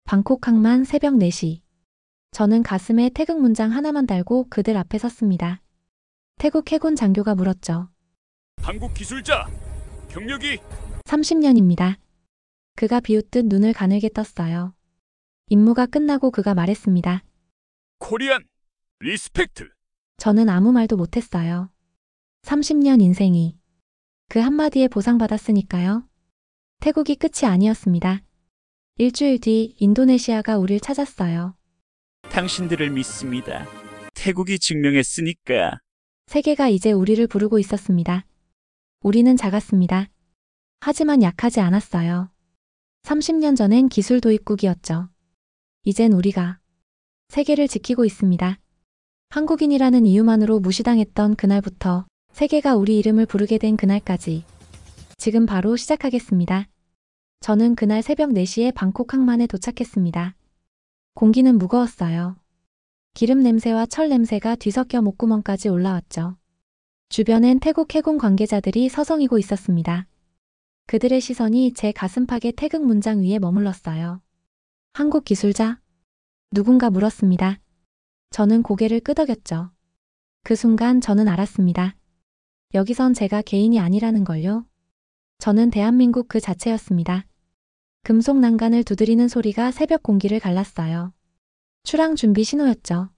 방콕 항만 새벽 4시. 저는 가슴에 태극 문장 하나만 달고 그들 앞에 섰습니다. 태국 해군 장교가 물었죠. 한국 기술자, 경력이 30년입니다. 그가 비웃듯 눈을 가늘게 떴어요. 임무가 끝나고 그가 말했습니다. 코리안, 리스펙트. 저는 아무 말도 못했어요. 30년 인생이 그 한마디에 보상받았으니까요. 태국이 끝이 아니었습니다. 일주일 뒤 인도네시아가 우릴 찾았어요. 당신들을 믿습니다. 태국이 증명했으니까. 세계가 이제 우리를 부르고 있었습니다. 우리는 작았습니다. 하지만 약하지 않았어요. 30년 전엔 기술 도입국이었죠. 이젠 우리가 세계를 지키고 있습니다. 한국인이라는 이유만으로 무시당했던 그날부터 세계가 우리 이름을 부르게 된 그날까지 지금 바로 시작하겠습니다. 저는 그날 새벽 4시에 방콕 항만에 도착했습니다. 공기는 무거웠어요. 기름 냄새와 철 냄새가 뒤섞여 목구멍까지 올라왔죠. 주변엔 태국 해군 관계자들이 서성이고 있었습니다. 그들의 시선이 제 가슴팍의 태극 문장 위에 머물렀어요. 한국 기술자? 누군가 물었습니다. 저는 고개를 끄덕였죠. 그 순간 저는 알았습니다. 여기선 제가 개인이 아니라는 걸요. 저는 대한민국 그 자체였습니다. 금속 난간을 두드리는 소리가 새벽 공기를 갈랐어요. 출항 준비 신호였죠.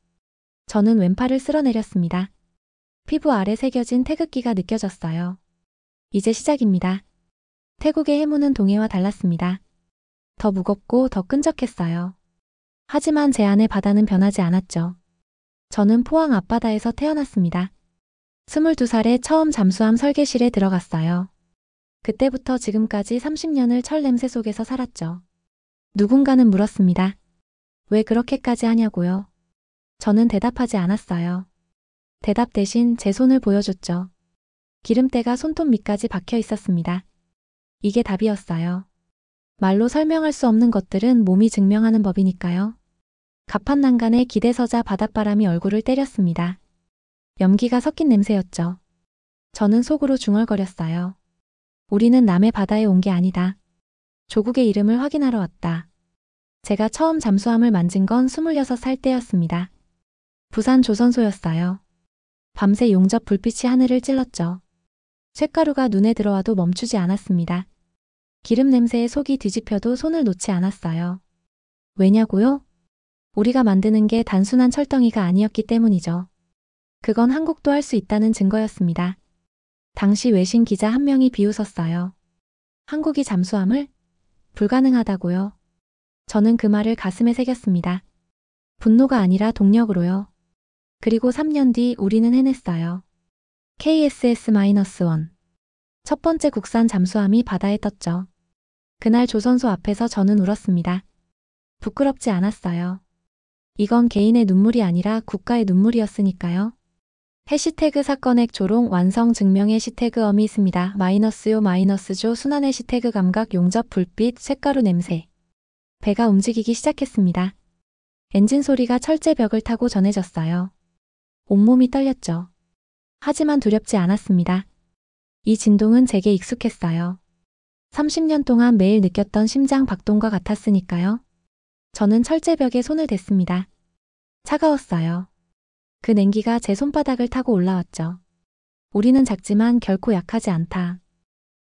저는 왼팔을 쓸어내렸습니다. 피부 아래 새겨진 태극기가 느껴졌어요. 이제 시작입니다. 태국의 해무는 동해와 달랐습니다. 더 무겁고 더 끈적했어요. 하지만 제 안의 바다는 변하지 않았죠. 저는 포항 앞바다에서 태어났습니다. 22살에 처음 잠수함 설계실에 들어갔어요. 그때부터 지금까지 30년을 철 냄새 속에서 살았죠. 누군가는 물었습니다. 왜 그렇게까지 하냐고요? 저는 대답하지 않았어요. 대답 대신 제 손을 보여줬죠. 기름때가 손톱 밑까지 박혀 있었습니다. 이게 답이었어요. 말로 설명할 수 없는 것들은 몸이 증명하는 법이니까요. 갑판 난간에 기대서자 바닷바람이 얼굴을 때렸습니다. 염기가 섞인 냄새였죠. 저는 속으로 중얼거렸어요. 우리는 남의 바다에 온 게 아니다. 조국의 이름을 확인하러 왔다. 제가 처음 잠수함을 만진 건 26살 때였습니다. 부산 조선소였어요. 밤새 용접 불빛이 하늘을 찔렀죠. 쇳가루가 눈에 들어와도 멈추지 않았습니다. 기름 냄새에 속이 뒤집혀도 손을 놓지 않았어요. 왜냐고요? 우리가 만드는 게 단순한 철덩이가 아니었기 때문이죠. 그건 한국도 할 수 있다는 증거였습니다. 당시 외신 기자 한 명이 비웃었어요. 한국이 잠수함을? 불가능하다고요. 저는 그 말을 가슴에 새겼습니다. 분노가 아니라 동력으로요. 그리고 3년 뒤 우리는 해냈어요. KSS-1. 첫 번째 국산 잠수함이 바다에 떴죠. 그날 조선소 앞에서 저는 울었습니다. 부끄럽지 않았어요. 이건 개인의 눈물이 아니라 국가의 눈물이었으니까요. 해시태그 사건액 조롱 완성 증명 해시태그 어미 있습니다. 마이너스요 마이너스조 순환 해시태그 감각 용접 불빛 쇳가루 냄새. 배가 움직이기 시작했습니다. 엔진 소리가 철제벽을 타고 전해졌어요. 온몸이 떨렸죠. 하지만 두렵지 않았습니다. 이 진동은 제게 익숙했어요. 30년 동안 매일 느꼈던 심장 박동과 같았으니까요. 저는 철제벽에 손을 댔습니다. 차가웠어요. 그 냉기가 제 손바닥을 타고 올라왔죠. 우리는 작지만 결코 약하지 않다.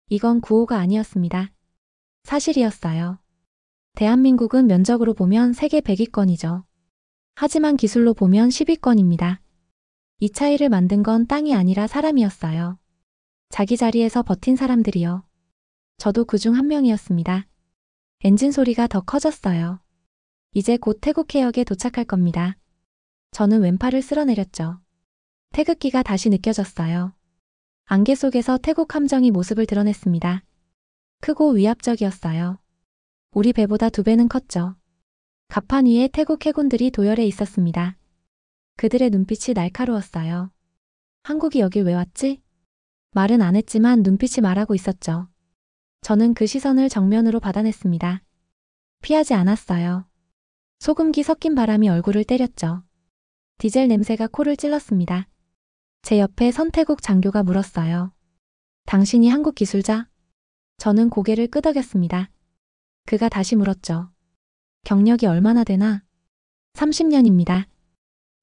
이건 구호가 아니었습니다. 사실이었어요. 대한민국은 면적으로 보면 세계 100위권이죠. 하지만 기술로 보면 10위권입니다. 이 차이를 만든 건 땅이 아니라 사람이었어요. 자기 자리에서 버틴 사람들이요. 저도 그중 한 명이었습니다. 엔진 소리가 더 커졌어요. 이제 곧 태국 해역에 도착할 겁니다. 저는 왼팔을 쓸어내렸죠. 태극기가 다시 느껴졌어요. 안개 속에서 태국 함정이 모습을 드러냈습니다. 크고 위압적이었어요. 우리 배보다 2배는 컸죠. 갑판 위에 태국 해군들이 도열해 있었습니다. 그들의 눈빛이 날카로웠어요. 한국이 여길 왜 왔지? 말은 안 했지만 눈빛이 말하고 있었죠. 저는 그 시선을 정면으로 받아냈습니다. 피하지 않았어요. 소금기 섞인 바람이 얼굴을 때렸죠. 디젤 냄새가 코를 찔렀습니다. 제 옆에 선태국 장교가 물었어요. 당신이 한국 기술자? 저는 고개를 끄덕였습니다. 그가 다시 물었죠. 경력이 얼마나 되나? 30년입니다.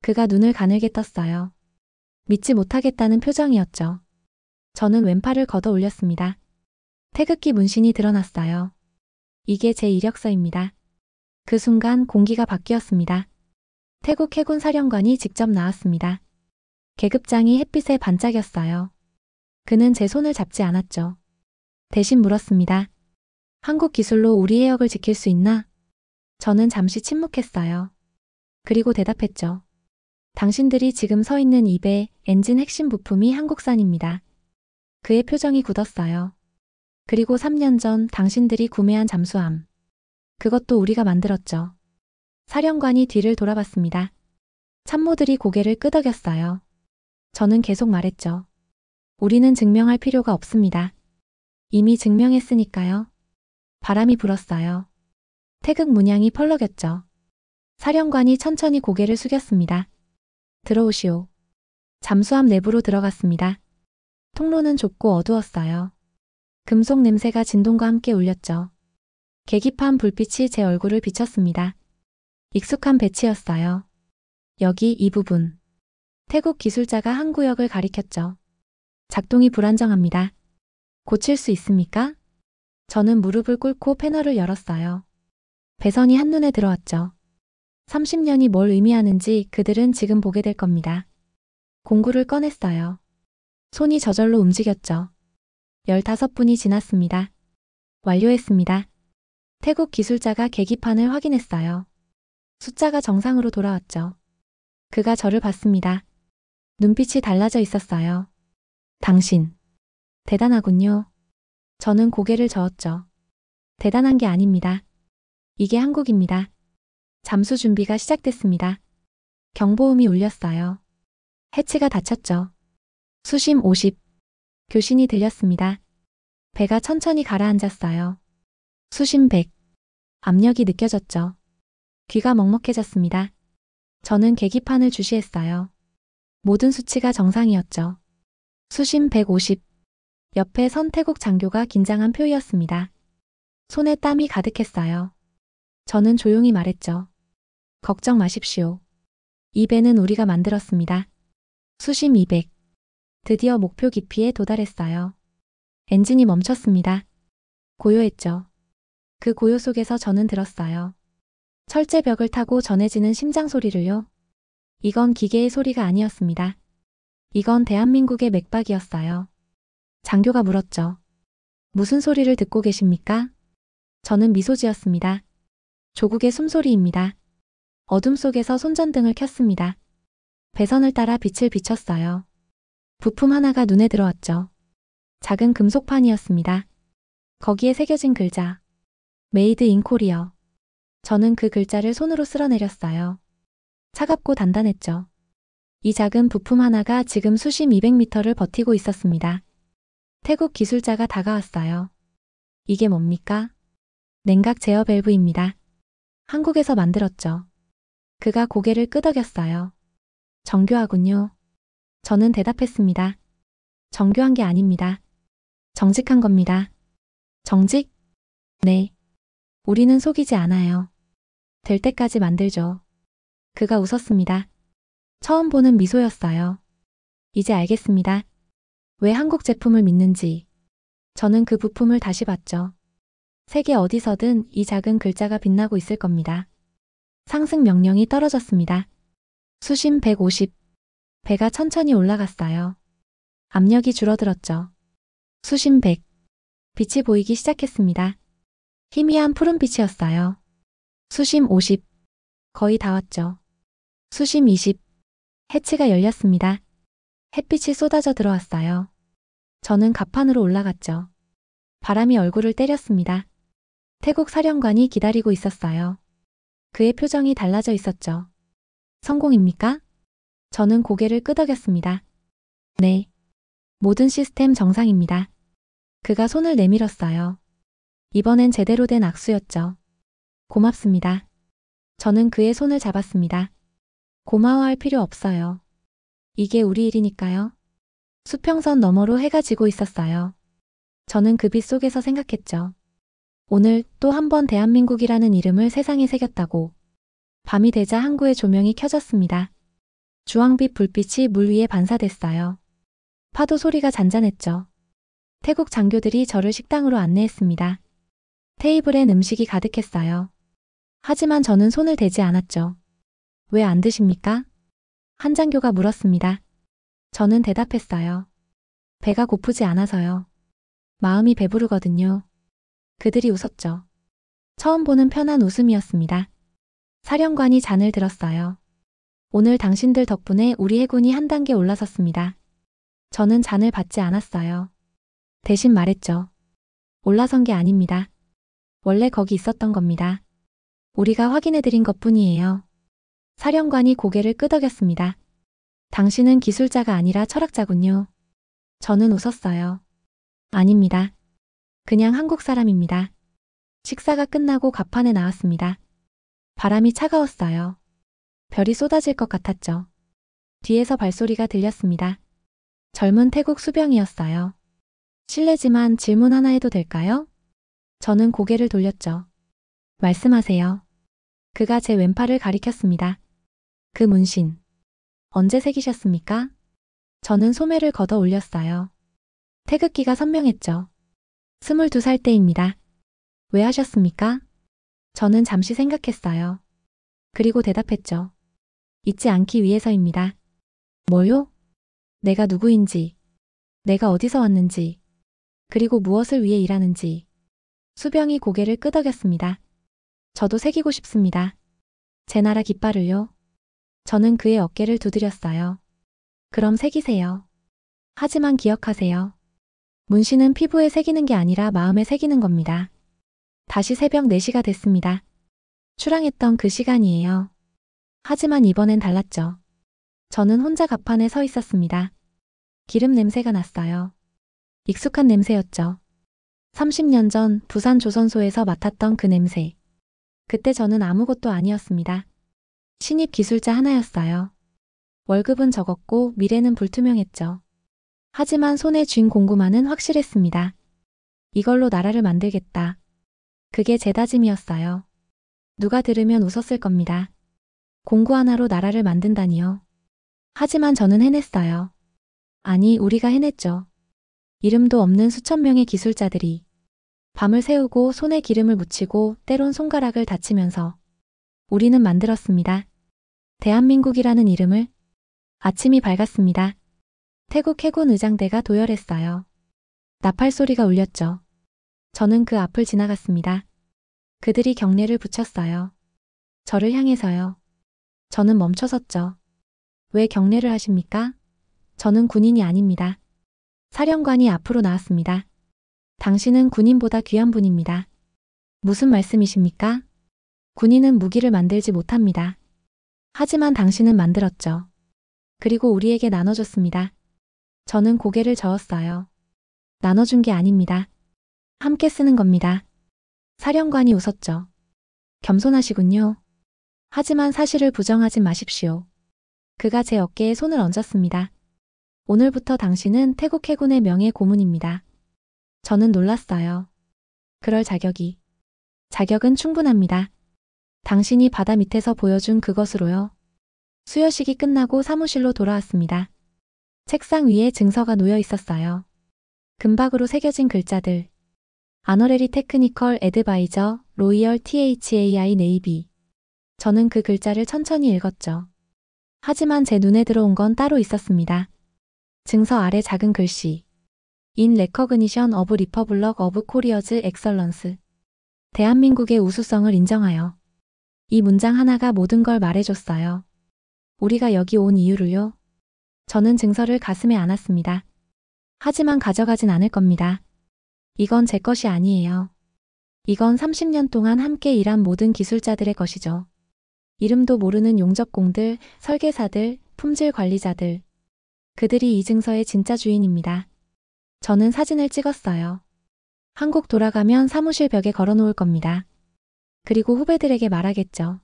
그가 눈을 가늘게 떴어요. 믿지 못하겠다는 표정이었죠. 저는 왼팔을 걷어 올렸습니다. 태극기 문신이 드러났어요. 이게 제 이력서입니다. 그 순간 공기가 바뀌었습니다. 태국 해군 사령관이 직접 나왔습니다. 계급장이 햇빛에 반짝였어요. 그는 제 손을 잡지 않았죠. 대신 물었습니다. 한국 기술로 우리 해역을 지킬 수 있나? 저는 잠시 침묵했어요. 그리고 대답했죠. 당신들이 지금 서 있는 이 배 엔진 핵심 부품이 한국산입니다. 그의 표정이 굳었어요. 그리고 3년 전 당신들이 구매한 잠수함. 그것도 우리가 만들었죠. 사령관이 뒤를 돌아봤습니다. 참모들이 고개를 끄덕였어요. 저는 계속 말했죠. 우리는 증명할 필요가 없습니다. 이미 증명했으니까요. 바람이 불었어요. 태극 문양이 펄럭였죠. 사령관이 천천히 고개를 숙였습니다. 들어오시오. 잠수함 내부로 들어갔습니다. 통로는 좁고 어두웠어요. 금속 냄새가 진동과 함께 울렸죠. 계기판 불빛이 제 얼굴을 비쳤습니다. 익숙한 배치였어요. 여기 이 부분. 태국 기술자가 한 구역을 가리켰죠. 작동이 불안정합니다. 고칠 수 있습니까? 저는 무릎을 꿇고 패널을 열었어요. 배선이 한눈에 들어왔죠. 30년이 뭘 의미하는지 그들은 지금 보게 될 겁니다. 공구를 꺼냈어요. 손이 저절로 움직였죠. 15분이 지났습니다. 완료했습니다. 태국 기술자가 계기판을 확인했어요. 숫자가 정상으로 돌아왔죠. 그가 저를 봤습니다. 눈빛이 달라져 있었어요. 당신. 대단하군요. 저는 고개를 저었죠. 대단한 게 아닙니다. 이게 한국입니다. 잠수 준비가 시작됐습니다. 경보음이 울렸어요. 해치가 닫혔죠. 수심 50. 교신이 들렸습니다. 배가 천천히 가라앉았어요. 수심 100. 압력이 느껴졌죠. 귀가 먹먹해졌습니다. 저는 계기판을 주시했어요. 모든 수치가 정상이었죠. 수심 150. 옆에 선 태국 장교가 긴장한 표였습니다. 손에 땀이 가득했어요. 저는 조용히 말했죠. 걱정 마십시오. 이 배는 우리가 만들었습니다. 수심 200. 드디어 목표 깊이에 도달했어요. 엔진이 멈췄습니다. 고요했죠. 그 고요 속에서 저는 들었어요. 철제벽을 타고 전해지는 심장 소리를요. 이건 기계의 소리가 아니었습니다. 이건 대한민국의 맥박이었어요. 장교가 물었죠. 무슨 소리를 듣고 계십니까? 저는 미소 지었습니다. 조국의 숨소리입니다. 어둠 속에서 손전등을 켰습니다. 배선을 따라 빛을 비췄어요. 부품 하나가 눈에 들어왔죠. 작은 금속판이었습니다. 거기에 새겨진 글자. 메이드 인 코리어. 저는 그 글자를 손으로 쓸어내렸어요. 차갑고 단단했죠. 이 작은 부품 하나가 지금 수심 200m를 버티고 있었습니다. 태국 기술자가 다가왔어요. 이게 뭡니까? 냉각 제어 밸브입니다. 한국에서 만들었죠. 그가 고개를 끄덕였어요. 정교하군요. 저는 대답했습니다. 정교한 게 아닙니다. 정직한 겁니다. 정직? 네. 우리는 속이지 않아요. 될 때까지 만들죠. 그가 웃었습니다. 처음 보는 미소였어요. 이제 알겠습니다. 왜 한국 제품을 믿는지. 저는 그 부품을 다시 봤죠. 세계 어디서든 이 작은 글자가 빛나고 있을 겁니다. 상승 명령이 떨어졌습니다. 수심 150. 배가 천천히 올라갔어요. 압력이 줄어들었죠. 수심 100. 빛이 보이기 시작했습니다. 희미한 푸른빛이었어요. 수심 50. 거의 다 왔죠. 수심 20. 해치가 열렸습니다. 햇빛이 쏟아져 들어왔어요. 저는 갑판으로 올라갔죠. 바람이 얼굴을 때렸습니다. 태국 사령관이 기다리고 있었어요. 그의 표정이 달라져 있었죠. 성공입니까? 저는 고개를 끄덕였습니다. 네. 모든 시스템 정상입니다. 그가 손을 내밀었어요. 이번엔 제대로 된 악수였죠. 고맙습니다. 저는 그의 손을 잡았습니다. 고마워할 필요 없어요. 이게 우리 일이니까요. 수평선 너머로 해가 지고 있었어요. 저는 그 빛 속에서 생각했죠. 오늘 또 한 번 대한민국이라는 이름을 세상에 새겼다고. 밤이 되자 항구의 조명이 켜졌습니다. 주황빛 불빛이 물 위에 반사됐어요. 파도 소리가 잔잔했죠. 태국 장교들이 저를 식당으로 안내했습니다. 테이블엔 음식이 가득했어요. 하지만 저는 손을 대지 않았죠. 왜 안 드십니까? 한 장교가 물었습니다. 저는 대답했어요. 배가 고프지 않아서요. 마음이 배부르거든요. 그들이 웃었죠. 처음 보는 편한 웃음이었습니다. 사령관이 잔을 들었어요. 오늘 당신들 덕분에 우리 해군이 한 단계 올라섰습니다. 저는 잔을 받지 않았어요. 대신 말했죠. 올라선 게 아닙니다. 원래 거기 있었던 겁니다. 우리가 확인해드린 것뿐이에요. 사령관이 고개를 끄덕였습니다. 당신은 기술자가 아니라 철학자군요. 저는 웃었어요. 아닙니다. 그냥 한국 사람입니다. 식사가 끝나고 갑판에 나왔습니다. 바람이 차가웠어요. 별이 쏟아질 것 같았죠. 뒤에서 발소리가 들렸습니다. 젊은 태국 수병이었어요. 실례지만 질문 하나 해도 될까요? 저는 고개를 돌렸죠. 말씀하세요. 그가 제 왼팔을 가리켰습니다. 그 문신. 언제 새기셨습니까? 저는 소매를 걷어 올렸어요. 태극기가 선명했죠. 22살 때입니다. 왜 하셨습니까? 저는 잠시 생각했어요. 그리고 대답했죠. 잊지 않기 위해서입니다. 뭐요? 내가 누구인지, 내가 어디서 왔는지, 그리고 무엇을 위해 일하는지. 수병이 고개를 끄덕였습니다. 저도 새기고 싶습니다. 제 나라 깃발을요. 저는 그의 어깨를 두드렸어요. 그럼 새기세요. 하지만 기억하세요. 문신은 피부에 새기는 게 아니라 마음에 새기는 겁니다. 다시 새벽 4시가 됐습니다. 출항했던 그 시간이에요. 하지만 이번엔 달랐죠. 저는 혼자 갑판에 서 있었습니다. 기름 냄새가 났어요. 익숙한 냄새였죠. 30년 전 부산 조선소에서 맡았던 그 냄새. 그때 저는 아무것도 아니었습니다. 신입 기술자 하나였어요. 월급은 적었고 미래는 불투명했죠. 하지만 손에 쥔 공구만은 확실했습니다. 이걸로 나라를 만들겠다. 그게 제 다짐이었어요. 누가 들으면 웃었을 겁니다. 공구 하나로 나라를 만든다니요. 하지만 저는 해냈어요. 아니, 우리가 해냈죠. 이름도 없는 수천 명의 기술자들이 밤을 새우고 손에 기름을 묻히고 때론 손가락을 다치면서 우리는 만들었습니다. 대한민국이라는 이름을. 아침이 밝았습니다. 태국 해군 의장대가 도열했어요. 나팔 소리가 울렸죠. 저는 그 앞을 지나갔습니다. 그들이 경례를 붙였어요. 저를 향해서요. 저는 멈춰섰죠. 왜 경례를 하십니까? 저는 군인이 아닙니다. 사령관이 앞으로 나왔습니다. 당신은 군인보다 귀한 분입니다. 무슨 말씀이십니까? 군인은 무기를 만들지 못합니다. 하지만 당신은 만들었죠. 그리고 우리에게 나눠줬습니다. 저는 고개를 저었어요. 나눠준 게 아닙니다. 함께 쓰는 겁니다. 사령관이 웃었죠. 겸손하시군요. 하지만 사실을 부정하지 마십시오. 그가 제 어깨에 손을 얹었습니다. 오늘부터 당신은 태국 해군의 명예 고문입니다. 저는 놀랐어요. 그럴 자격은 충분합니다. 당신이 바다 밑에서 보여준 그것으로요. 수여식이 끝나고 사무실로 돌아왔습니다. 책상 위에 증서가 놓여 있었어요. 금박으로 새겨진 글자들. 아너레리 테크니컬 애드바이저 로이얼 THAI 네이비. 저는 그 글자를 천천히 읽었죠. 하지만 제 눈에 들어온 건 따로 있었습니다. 증서 아래 작은 글씨. In recognition of Republic of Korea's excellence. 대한민국의 우수성을 인정하여. 이 문장 하나가 모든 걸 말해줬어요. 우리가 여기 온 이유를요. 저는 증서를 가슴에 안았습니다. 하지만 가져가진 않을 겁니다. 이건 제 것이 아니에요. 이건 30년 동안 함께 일한 모든 기술자들의 것이죠. 이름도 모르는 용접공들, 설계사들, 품질 관리자들. 그들이 이 증서의 진짜 주인입니다. 저는 사진을 찍었어요. 한국 돌아가면 사무실 벽에 걸어놓을 겁니다. 그리고 후배들에게 말하겠죠.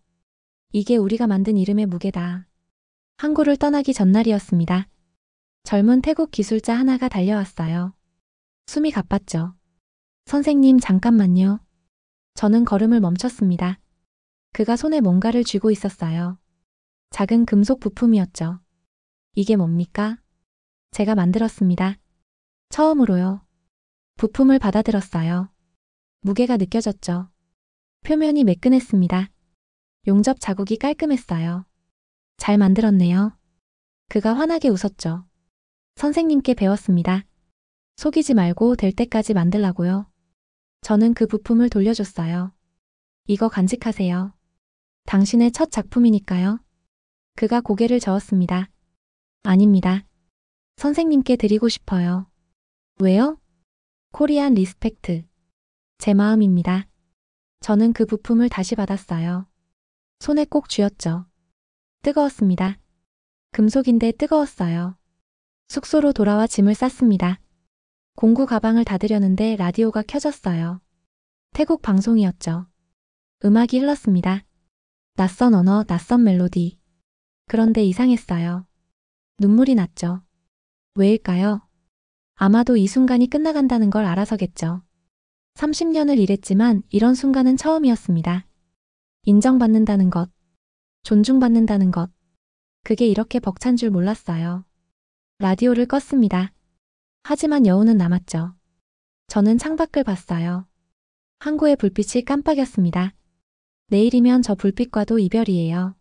이게 우리가 만든 이름의 무게다. 항구를 떠나기 전날이었습니다. 젊은 태국 기술자 하나가 달려왔어요. 숨이 가빴죠. 선생님, 잠깐만요. 저는 걸음을 멈췄습니다. 그가 손에 뭔가를 쥐고 있었어요. 작은 금속 부품이었죠. 이게 뭡니까? 제가 만들었습니다. 처음으로요. 부품을 받아들었어요. 무게가 느껴졌죠. 표면이 매끈했습니다. 용접 자국이 깔끔했어요. 잘 만들었네요. 그가 환하게 웃었죠. 선생님께 배웠습니다. 속이지 말고 될 때까지 만들라고요. 저는 그 부품을 돌려줬어요. 이거 간직하세요. 당신의 첫 작품이니까요. 그가 고개를 저었습니다. 아닙니다. 선생님께 드리고 싶어요. 왜요? 코리안 리스펙트. 제 마음입니다. 저는 그 부품을 다시 받았어요. 손에 꼭 쥐었죠. 뜨거웠습니다. 금속인데 뜨거웠어요. 숙소로 돌아와 짐을 쌌습니다. 공구 가방을 닫으려는데 라디오가 켜졌어요. 태국 방송이었죠. 음악이 흘렀습니다. 낯선 언어, 낯선 멜로디. 그런데 이상했어요. 눈물이 났죠. 왜일까요? 아마도 이 순간이 끝나간다는 걸 알아서겠죠. 30년을 일했지만 이런 순간은 처음이었습니다. 인정받는다는 것, 존중받는다는 것. 그게 이렇게 벅찬 줄 몰랐어요. 라디오를 껐습니다. 하지만 여운은 남았죠. 저는 창밖을 봤어요. 항구의 불빛이 깜빡였습니다. 내일이면 저 불빛과도 이별이에요.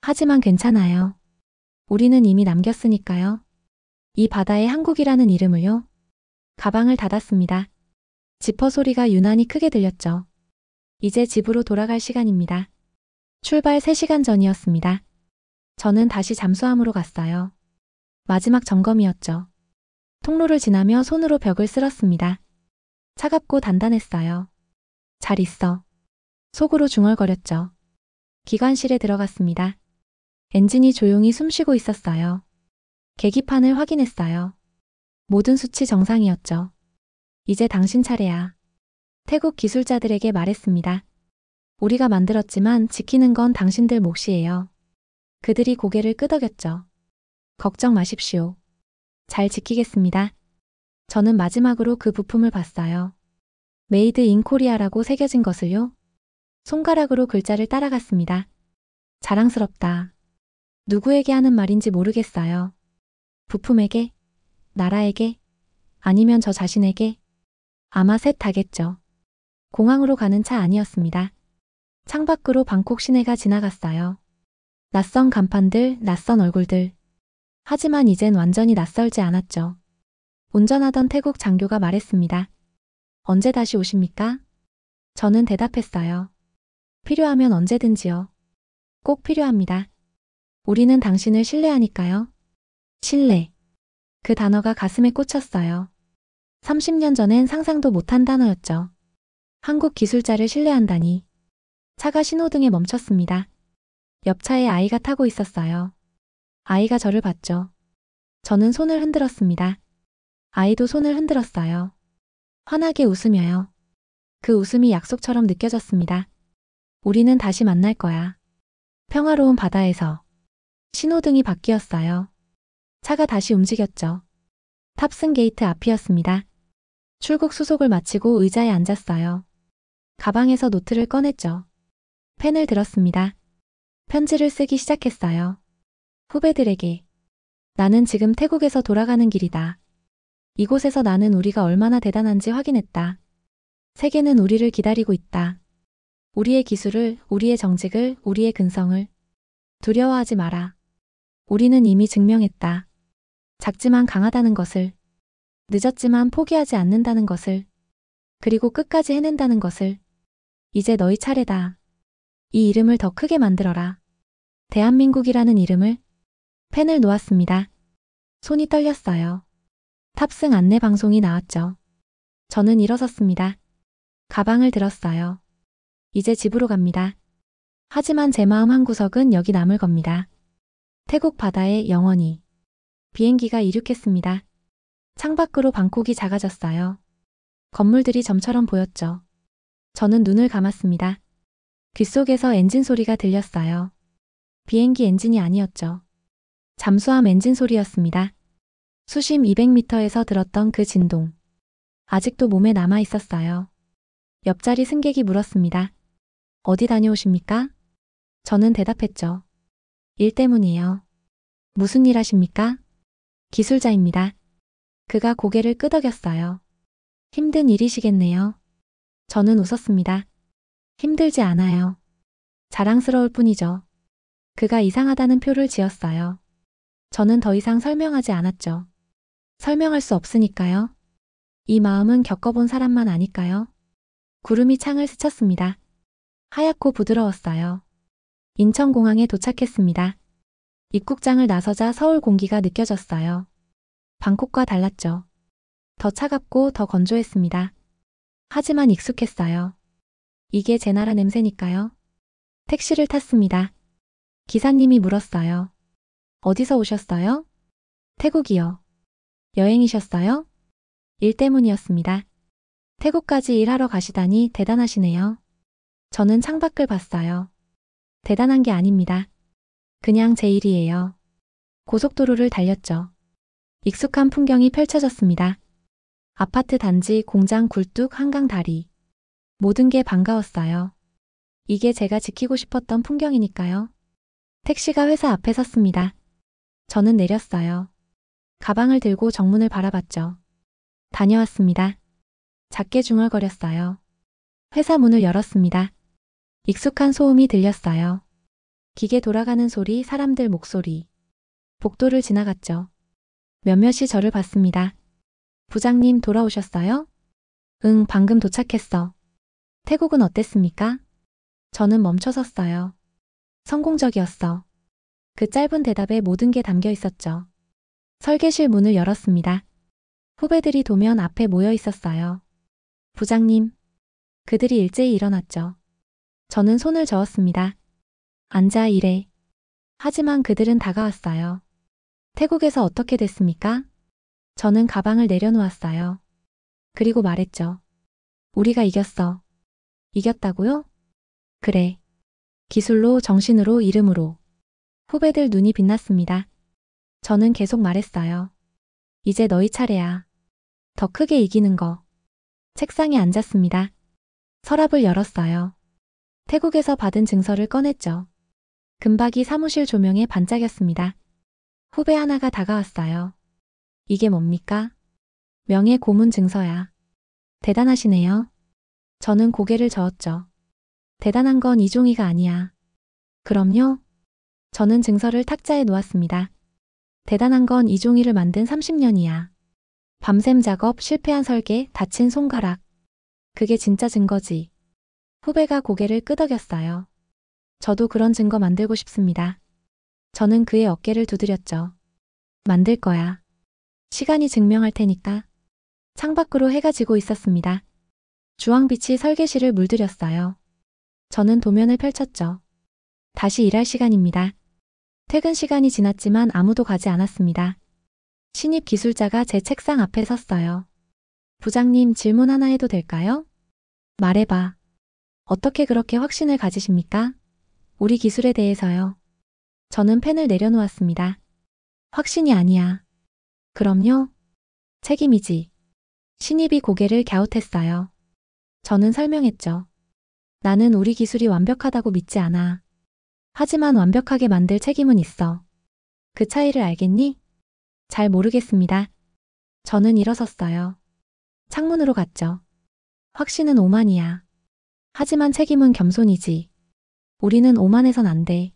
하지만 괜찮아요. 우리는 이미 남겼으니까요. 이 바다에 한국이라는 이름을요. 가방을 닫았습니다. 지퍼 소리가 유난히 크게 들렸죠. 이제 집으로 돌아갈 시간입니다. 출발 3시간 전이었습니다. 저는 다시 잠수함으로 갔어요. 마지막 점검이었죠. 통로를 지나며 손으로 벽을 쓸었습니다. 차갑고 단단했어요. 잘 있어. 속으로 중얼거렸죠. 기관실에 들어갔습니다. 엔진이 조용히 숨쉬고 있었어요. 계기판을 확인했어요. 모든 수치 정상이었죠. 이제 당신 차례야. 태국 기술자들에게 말했습니다. 우리가 만들었지만 지키는 건 당신들 몫이에요. 그들이 고개를 끄덕였죠. 걱정 마십시오. 잘 지키겠습니다. 저는 마지막으로 그 부품을 봤어요. 메이드 인 코리아라고 새겨진 것을요. 손가락으로 글자를 따라갔습니다. 자랑스럽다. 누구에게 하는 말인지 모르겠어요. 부품에게? 나라에게? 아니면 저 자신에게? 아마 셋 다겠죠. 공항으로 가는 차 아니었습니다. 창밖으로 방콕 시내가 지나갔어요. 낯선 간판들, 낯선 얼굴들. 하지만 이젠 완전히 낯설지 않았죠. 운전하던 태국 장교가 말했습니다. 언제 다시 오십니까? 저는 대답했어요. 필요하면 언제든지요. 꼭 필요합니다. 우리는 당신을 신뢰하니까요. 신뢰. 그 단어가 가슴에 꽂혔어요. 30년 전엔 상상도 못한 단어였죠. 한국 기술자를 신뢰한다니. 차가 신호등에 멈췄습니다. 옆차에 아이가 타고 있었어요. 아이가 저를 봤죠. 저는 손을 흔들었습니다. 아이도 손을 흔들었어요. 환하게 웃으며요. 그 웃음이 약속처럼 느껴졌습니다. 우리는 다시 만날 거야. 평화로운 바다에서. 신호등이 바뀌었어요. 차가 다시 움직였죠. 탑승 게이트 앞이었습니다. 출국 수속을 마치고 의자에 앉았어요. 가방에서 노트를 꺼냈죠. 펜을 들었습니다. 편지를 쓰기 시작했어요. 후배들에게. 나는 지금 태국에서 돌아가는 길이다. 이곳에서 나는 우리가 얼마나 대단한지 확인했다. 세계는 우리를 기다리고 있다. 우리의 기술을, 우리의 정직을, 우리의 근성을. 두려워하지 마라. 우리는 이미 증명했다. 작지만 강하다는 것을. 늦었지만 포기하지 않는다는 것을. 그리고 끝까지 해낸다는 것을. 이제 너희 차례다. 이 이름을 더 크게 만들어라. 대한민국이라는 이름을. 펜을 놓았습니다. 손이 떨렸어요. 탑승 안내 방송이 나왔죠. 저는 일어섰습니다. 가방을 들었어요. 이제 집으로 갑니다. 하지만 제 마음 한구석은 여기 남을 겁니다. 태국 바다에 영원히. 비행기가 이륙했습니다. 창밖으로 방콕이 작아졌어요. 건물들이 점처럼 보였죠. 저는 눈을 감았습니다. 귓속에서 엔진 소리가 들렸어요. 비행기 엔진이 아니었죠. 잠수함 엔진 소리였습니다. 수심 200m에서 들었던 그 진동. 아직도 몸에 남아 있었어요. 옆자리 승객이 물었습니다. 어디 다녀오십니까? 저는 대답했죠. 일 때문이에요. 무슨 일 하십니까? 기술자입니다. 그가 고개를 끄덕였어요. 힘든 일이시겠네요. 저는 웃었습니다. 힘들지 않아요. 자랑스러울 뿐이죠. 그가 이상하다는 표를 지었어요. 저는 더 이상 설명하지 않았죠. 설명할 수 없으니까요. 이 마음은 겪어본 사람만 아니까요. 구름이 창을 스쳤습니다. 하얗고 부드러웠어요. 인천공항에 도착했습니다. 입국장을 나서자 서울 공기가 느껴졌어요. 방콕과 달랐죠. 더 차갑고 더 건조했습니다. 하지만 익숙했어요. 이게 제 나라 냄새니까요. 택시를 탔습니다. 기사님이 물었어요. 어디서 오셨어요? 태국이요. 여행이셨어요? 일 때문이었습니다. 태국까지 일하러 가시다니 대단하시네요. 저는 창밖을 봤어요. 대단한 게 아닙니다. 그냥 제 일이에요. 고속도로를 달렸죠. 익숙한 풍경이 펼쳐졌습니다. 아파트 단지, 공장, 굴뚝, 한강 다리. 모든 게 반가웠어요. 이게 제가 지키고 싶었던 풍경이니까요. 택시가 회사 앞에 섰습니다. 저는 내렸어요. 가방을 들고 정문을 바라봤죠. 다녀왔습니다. 작게 중얼거렸어요. 회사 문을 열었습니다. 익숙한 소음이 들렸어요. 기계 돌아가는 소리, 사람들 목소리. 복도를 지나갔죠. 몇몇이 저를 봤습니다. 부장님 돌아오셨어요? 응, 방금 도착했어. 태국은 어땠습니까? 저는 멈춰섰어요. 성공적이었어. 그 짧은 대답에 모든 게 담겨 있었죠. 설계실 문을 열었습니다. 후배들이 도면 앞에 모여 있었어요. 부장님. 그들이 일제히 일어났죠. 저는 손을 저었습니다. 앉아 일해. 하지만 그들은 다가왔어요. 태국에서 어떻게 됐습니까? 저는 가방을 내려놓았어요. 그리고 말했죠. 우리가 이겼어. 이겼다고요? 그래. 기술로, 정신으로, 이름으로. 후배들 눈이 빛났습니다. 저는 계속 말했어요. 이제 너희 차례야. 더 크게 이기는 거. 책상에 앉았습니다. 서랍을 열었어요. 태국에서 받은 증서를 꺼냈죠. 금박이 사무실 조명에 반짝였습니다. 후배 하나가 다가왔어요. 이게 뭡니까? 명예 고문 증서야. 대단하시네요. 저는 고개를 저었죠. 대단한 건 이종이가 아니야. 그럼요? 저는 증서를 탁자에 놓았습니다. 대단한 건 이종이를 만든 30년이야. 밤샘 작업, 실패한 설계, 다친 손가락. 그게 진짜 증거지. 후배가 고개를 끄덕였어요. 저도 그런 증거 만들고 싶습니다. 저는 그의 어깨를 두드렸죠. 만들 거야. 시간이 증명할 테니까. 창밖으로 해가 지고 있었습니다. 주황빛이 설계실을 물들였어요. 저는 도면을 펼쳤죠. 다시 일할 시간입니다. 퇴근 시간이 지났지만 아무도 가지 않았습니다. 신입 기술자가 제 책상 앞에 섰어요. 부장님, 질문 하나 해도 될까요? 말해봐. 어떻게 그렇게 확신을 가지십니까? 우리 기술에 대해서요. 저는 펜을 내려놓았습니다. 확신이 아니야. 그럼요. 책임이지. 신입이 고개를 갸웃했어요. 저는 설명했죠. 나는 우리 기술이 완벽하다고 믿지 않아. 하지만 완벽하게 만들 책임은 있어. 그 차이를 알겠니? 잘 모르겠습니다. 저는 일어섰어요. 창문으로 갔죠. 확신은 오만이야. 하지만 책임은 겸손이지. 우리는 오만해선 안 돼.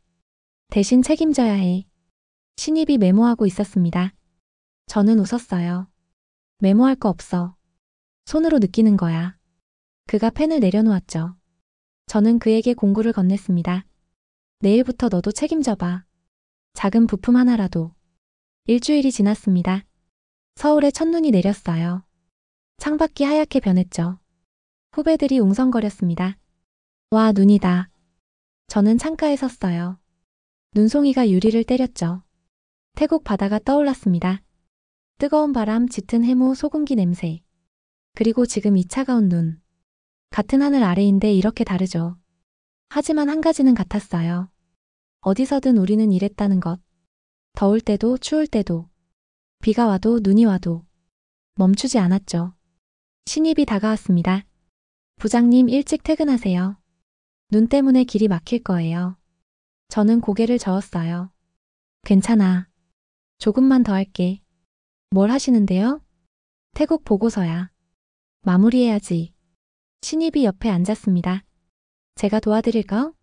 대신 책임져야 해. 신입이 메모하고 있었습니다. 저는 웃었어요. 메모할 거 없어. 손으로 느끼는 거야. 그가 펜을 내려놓았죠. 저는 그에게 공구를 건넸습니다. 내일부터 너도 책임져봐. 작은 부품 하나라도. 일주일이 지났습니다. 서울에 첫눈이 내렸어요. 창밖이 하얗게 변했죠. 후배들이 웅성거렸습니다. 와, 눈이다. 저는 창가에 섰어요. 눈송이가 유리를 때렸죠. 태국 바다가 떠올랐습니다. 뜨거운 바람, 짙은 해무, 소금기 냄새. 그리고 지금 이 차가운 눈. 같은 하늘 아래인데 이렇게 다르죠. 하지만 한 가지는 같았어요. 어디서든 우리는 일했다는 것. 더울 때도 추울 때도. 비가 와도 눈이 와도. 멈추지 않았죠. 신입이 다가왔습니다. 부장님 일찍 퇴근하세요. 눈 때문에 길이 막힐 거예요. 저는 고개를 저었어요. 괜찮아. 조금만 더 할게. 뭘 하시는데요? 태국 보고서야. 마무리해야지. 신입이 옆에 앉았습니다. 제가 도와드릴까?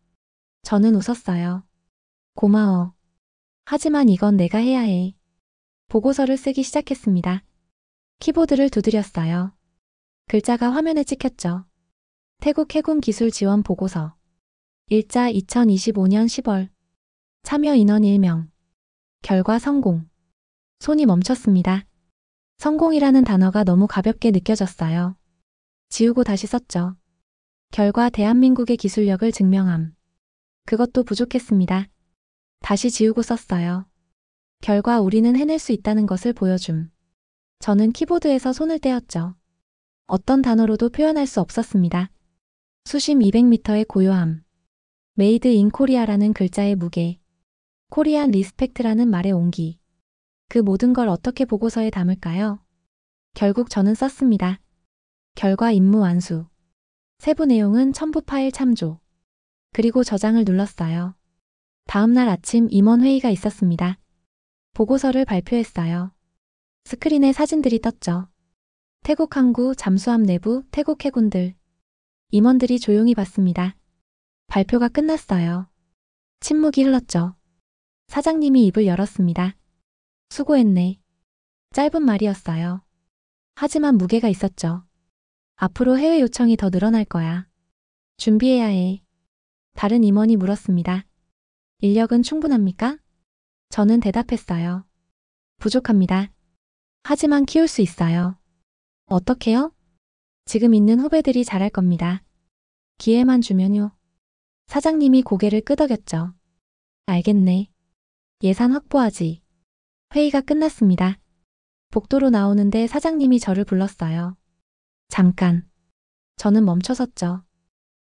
저는 웃었어요. 고마워. 하지만 이건 내가 해야 해. 보고서를 쓰기 시작했습니다. 키보드를 두드렸어요. 글자가 화면에 찍혔죠. 태국 해군 기술 지원 보고서. 일자 2025년 10월. 참여 인원 1명. 결과 성공. 손이 멈췄습니다. 성공이라는 단어가 너무 가볍게 느껴졌어요. 지우고 다시 썼죠. 결과 대한민국의 기술력을 증명함. 그것도 부족했습니다. 다시 지우고 썼어요. 결과 우리는 해낼 수 있다는 것을 보여줌. 저는 키보드에서 손을 떼었죠. 어떤 단어로도 표현할 수 없었습니다. 수심 200m의 고요함. 메이드 인 코리아라는 글자의 무게. 코리안 리스펙트라는 말의 온기. 그 모든 걸 어떻게 보고서에 담을까요? 결국 저는 썼습니다. 결과 임무 완수. 세부 내용은 첨부 파일 참조. 그리고 저장을 눌렀어요. 다음 날 아침 임원 회의가 있었습니다. 보고서를 발표했어요. 스크린에 사진들이 떴죠. 태국 항구 잠수함 내부 태국 해군들. 임원들이 조용히 봤습니다. 발표가 끝났어요. 침묵이 흘렀죠. 사장님이 입을 열었습니다. 수고했네. 짧은 말이었어요. 하지만 무게가 있었죠. 앞으로 해외 요청이 더 늘어날 거야. 준비해야 해. 다른 임원이 물었습니다. 인력은 충분합니까? 저는 대답했어요. 부족합니다. 하지만 키울 수 있어요. 어떻게요? 지금 있는 후배들이 잘할 겁니다. 기회만 주면요. 사장님이 고개를 끄덕였죠. 알겠네. 예산 확보하지. 회의가 끝났습니다. 복도로 나오는데 사장님이 저를 불렀어요. 잠깐. 저는 멈춰섰죠.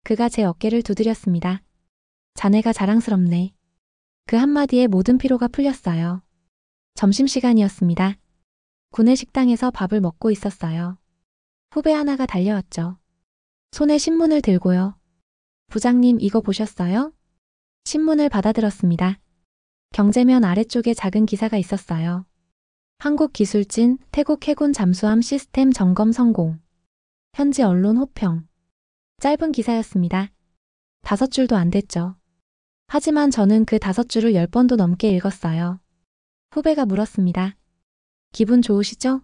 그가 제 어깨를 두드렸습니다. 자네가 자랑스럽네. 그 한마디에 모든 피로가 풀렸어요. 점심시간이었습니다. 구내 식당에서 밥을 먹고 있었어요. 후배 하나가 달려왔죠. 손에 신문을 들고요. 부장님 이거 보셨어요? 신문을 받아들었습니다. 경제면 아래쪽에 작은 기사가 있었어요. 한국 기술진 태국 해군 잠수함 시스템 점검 성공. 현지 언론 호평. 짧은 기사였습니다. 5줄도 안 됐죠. 하지만 저는 그 5줄을 10번도 넘게 읽었어요. 후배가 물었습니다. 기분 좋으시죠?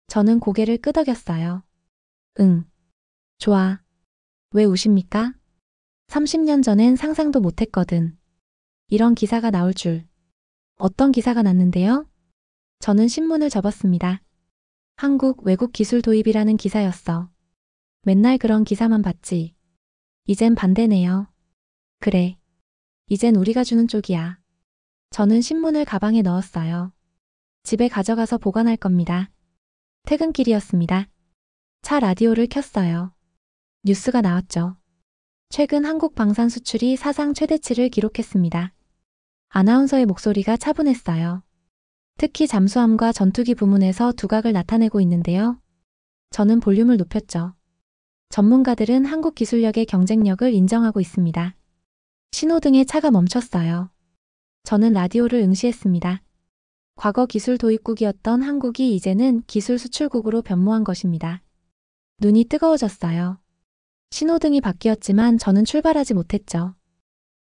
저는 고개를 끄덕였어요. 응. 좋아. 왜 우십니까? 30년 전엔 상상도 못했거든. 이런 기사가 나올 줄. 어떤 기사가 났는데요? 저는 신문을 접었습니다. 한국 외국 기술 도입이라는 기사였어. 맨날 그런 기사만 봤지. 이젠 반대네요. 그래. 이젠 우리가 주는 쪽이야. 저는 신문을 가방에 넣었어요. 집에 가져가서 보관할 겁니다. 퇴근길이었습니다. 차 라디오를 켰어요. 뉴스가 나왔죠. 최근 한국 방산 수출이 사상 최대치를 기록했습니다. 아나운서의 목소리가 차분했어요. 특히 잠수함과 전투기 부문에서 두각을 나타내고 있는데요. 저는 볼륨을 높였죠. 전문가들은 한국 기술력의 경쟁력을 인정하고 있습니다. 신호등에 차가 멈췄어요. 저는 라디오를 응시했습니다. 과거 기술 도입국이었던 한국이 이제는 기술 수출국으로 변모한 것입니다. 눈이 뜨거워졌어요. 신호등이 바뀌었지만 저는 출발하지 못했죠.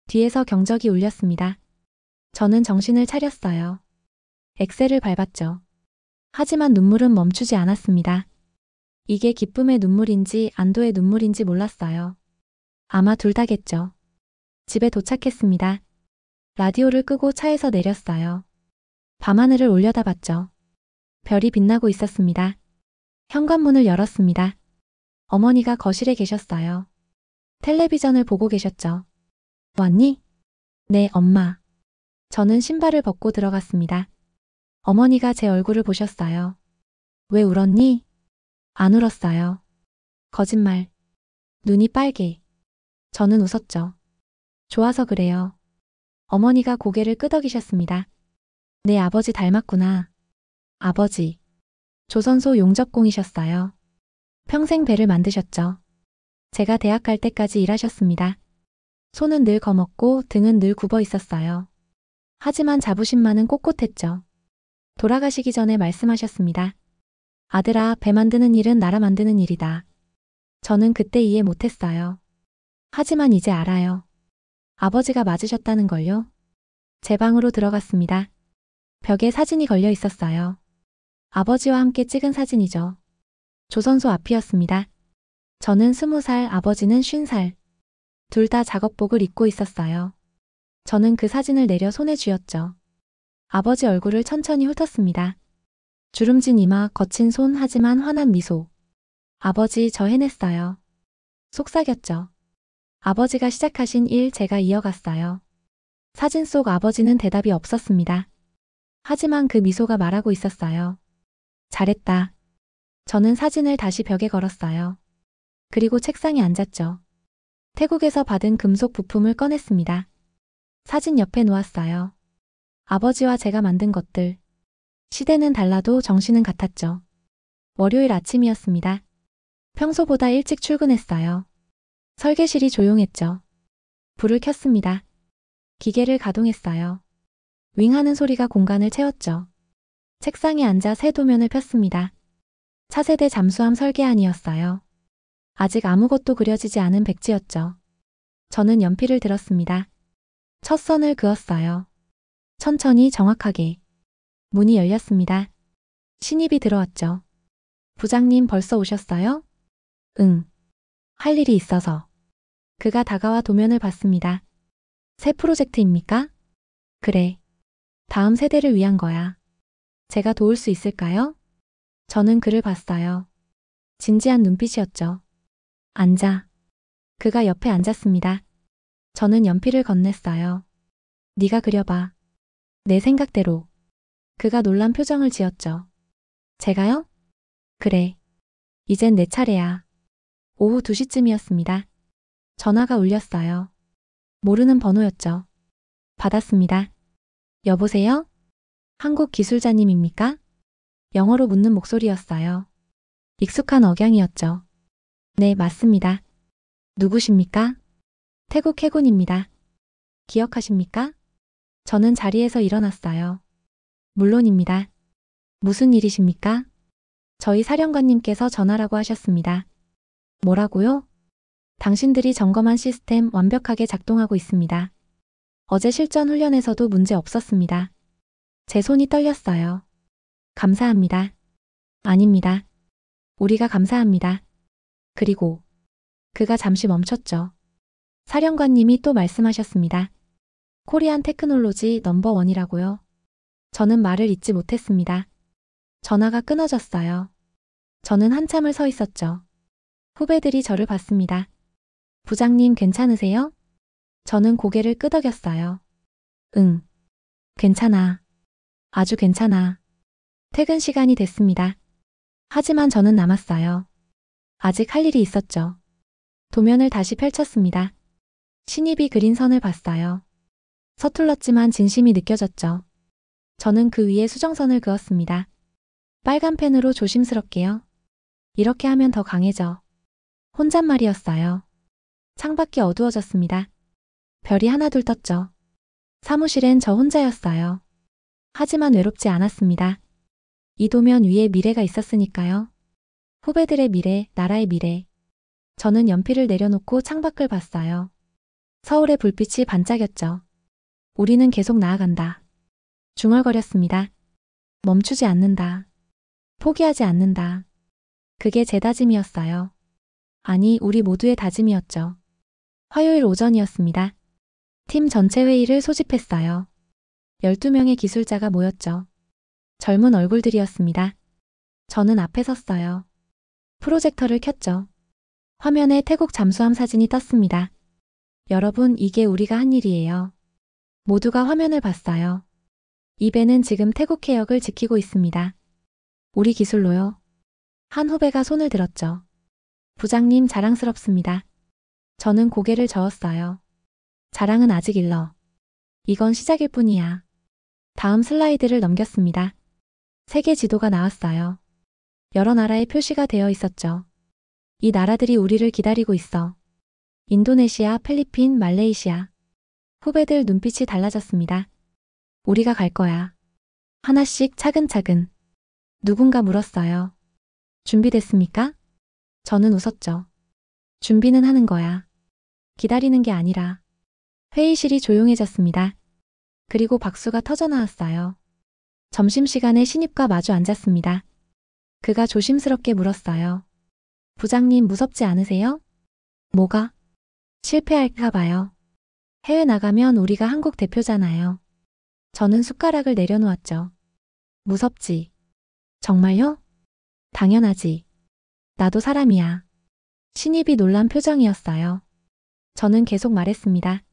뒤에서 경적이 울렸습니다. 저는 정신을 차렸어요. 엑셀을 밟았죠. 하지만 눈물은 멈추지 않았습니다. 이게 기쁨의 눈물인지 안도의 눈물인지 몰랐어요. 아마 둘 다겠죠. 집에 도착했습니다. 라디오를 끄고 차에서 내렸어요. 밤하늘을 올려다봤죠. 별이 빛나고 있었습니다. 현관문을 열었습니다. 어머니가 거실에 계셨어요. 텔레비전을 보고 계셨죠. 왔니? 네, 엄마. 저는 신발을 벗고 들어갔습니다. 어머니가 제 얼굴을 보셨어요. 왜 울었니? 안 울었어요. 거짓말. 눈이 빨개. 저는 웃었죠. 좋아서 그래요. 어머니가 고개를 끄덕이셨습니다. 내 아버지 닮았구나. 아버지. 조선소 용접공이셨어요. 평생 배를 만드셨죠. 제가 대학 갈 때까지 일하셨습니다. 손은 늘 거먹고 등은 늘 굽어 있었어요. 하지만 자부심만은 꼿꼿했죠. 돌아가시기 전에 말씀하셨습니다. 아들아, 배 만드는 일은 나라 만드는 일이다. 저는 그때 이해 못했어요. 하지만 이제 알아요. 아버지가 맞으셨다는 걸요. 제 방으로 들어갔습니다. 벽에 사진이 걸려 있었어요. 아버지와 함께 찍은 사진이죠. 조선소 앞이었습니다. 저는 20살, 아버지는 50살. 둘 다 작업복을 입고 있었어요. 저는 그 사진을 내려 손에 쥐었죠. 아버지 얼굴을 천천히 훑었습니다. 주름진 이마, 거친 손, 하지만 환한 미소. 아버지, 저 해냈어요. 속삭였죠. 아버지가 시작하신 일 제가 이어갔어요. 사진 속 아버지는 대답이 없었습니다. 하지만 그 미소가 말하고 있었어요. 잘했다. 저는 사진을 다시 벽에 걸었어요. 그리고 책상에 앉았죠. 태국에서 받은 금속 부품을 꺼냈습니다. 사진 옆에 놓았어요. 아버지와 제가 만든 것들. 시대는 달라도 정신은 같았죠. 월요일 아침이었습니다. 평소보다 일찍 출근했어요. 설계실이 조용했죠. 불을 켰습니다. 기계를 가동했어요. 윙하는 소리가 공간을 채웠죠. 책상에 앉아 새 도면을 폈습니다. 차세대 잠수함 설계안이었어요. 아직 아무것도 그려지지 않은 백지였죠. 저는 연필을 들었습니다. 첫 선을 그었어요. 천천히 정확하게. 문이 열렸습니다. 신입이 들어왔죠. 부장님 벌써 오셨어요? 응. 할 일이 있어서. 그가 다가와 도면을 봤습니다. 새 프로젝트입니까? 그래. 다음 세대를 위한 거야. 제가 도울 수 있을까요? 저는 그를 봤어요. 진지한 눈빛이었죠. 앉아. 그가 옆에 앉았습니다. 저는 연필을 건넸어요. 네가 그려봐. 내 생각대로. 그가 놀란 표정을 지었죠. 제가요? 그래. 이젠 내 차례야. 오후 2시쯤이었습니다. 전화가 울렸어요. 모르는 번호였죠. 받았습니다. 여보세요? 한국 기술자님입니까? 영어로 묻는 목소리였어요. 익숙한 억양이었죠. 네, 맞습니다. 누구십니까? 태국 해군입니다. 기억하십니까? 저는 자리에서 일어났어요. 물론입니다. 무슨 일이십니까? 저희 사령관님께서 전화라고 하셨습니다. 뭐라고요? 당신들이 점검한 시스템 완벽하게 작동하고 있습니다. 어제 실전 훈련에서도 문제 없었습니다. 제 손이 떨렸어요. 감사합니다. 아닙니다. 우리가 감사합니다. 그리고 그가 잠시 멈췄죠. 사령관님이 또 말씀하셨습니다. 코리안 테크놀로지 넘버1이라고요. 저는 말을 잇지 못했습니다. 전화가 끊어졌어요. 저는 한참을 서 있었죠. 후배들이 저를 봤습니다. 부장님 괜찮으세요? 저는 고개를 끄덕였어요. 응. 괜찮아. 아주 괜찮아. 퇴근 시간이 됐습니다. 하지만 저는 남았어요. 아직 할 일이 있었죠. 도면을 다시 펼쳤습니다. 신입이 그린 선을 봤어요. 서툴렀지만 진심이 느껴졌죠. 저는 그 위에 수정선을 그었습니다. 빨간 펜으로 조심스럽게요. 이렇게 하면 더 강해져. 혼잣말이었어요. 창밖이 어두워졌습니다. 별이 하나둘 떴죠. 사무실엔 저 혼자였어요. 하지만 외롭지 않았습니다. 이 도면 위에 미래가 있었으니까요. 후배들의 미래, 나라의 미래. 저는 연필을 내려놓고 창밖을 봤어요. 서울의 불빛이 반짝였죠. 우리는 계속 나아간다. 중얼거렸습니다. 멈추지 않는다. 포기하지 않는다. 그게 제 다짐이었어요. 아니, 우리 모두의 다짐이었죠. 화요일 오전이었습니다. 팀 전체 회의를 소집했어요. 12명의 기술자가 모였죠. 젊은 얼굴들이었습니다. 저는 앞에 섰어요. 프로젝터를 켰죠. 화면에 태국 잠수함 사진이 떴습니다. 여러분, 이게 우리가 한 일이에요. 모두가 화면을 봤어요. 이 배는 지금 태국 해역을 지키고 있습니다. 우리 기술로요. 한 후배가 손을 들었죠. 부장님 자랑스럽습니다. 저는 고개를 저었어요. 자랑은 아직 일러. 이건 시작일 뿐이야. 다음 슬라이드를 넘겼습니다. 세계 지도가 나왔어요. 여러 나라의 표시가 되어 있었죠. 이 나라들이 우리를 기다리고 있어. 인도네시아, 필리핀, 말레이시아. 후배들 눈빛이 달라졌습니다. 우리가 갈 거야. 하나씩 차근차근. 누군가 물었어요. 준비됐습니까? 저는 웃었죠. 준비는 하는 거야. 기다리는 게 아니라. 회의실이 조용해졌습니다. 그리고 박수가 터져나왔어요. 점심시간에 신입과 마주 앉았습니다. 그가 조심스럽게 물었어요. 부장님 무섭지 않으세요? 뭐가? 실패할까 봐요. 해외 나가면 우리가 한국 대표잖아요. 저는 숟가락을 내려놓았죠. 무섭지. 정말요? 당연하지. 나도 사람이야. 신입이 놀란 표정이었어요. 저는 계속 말했습니다.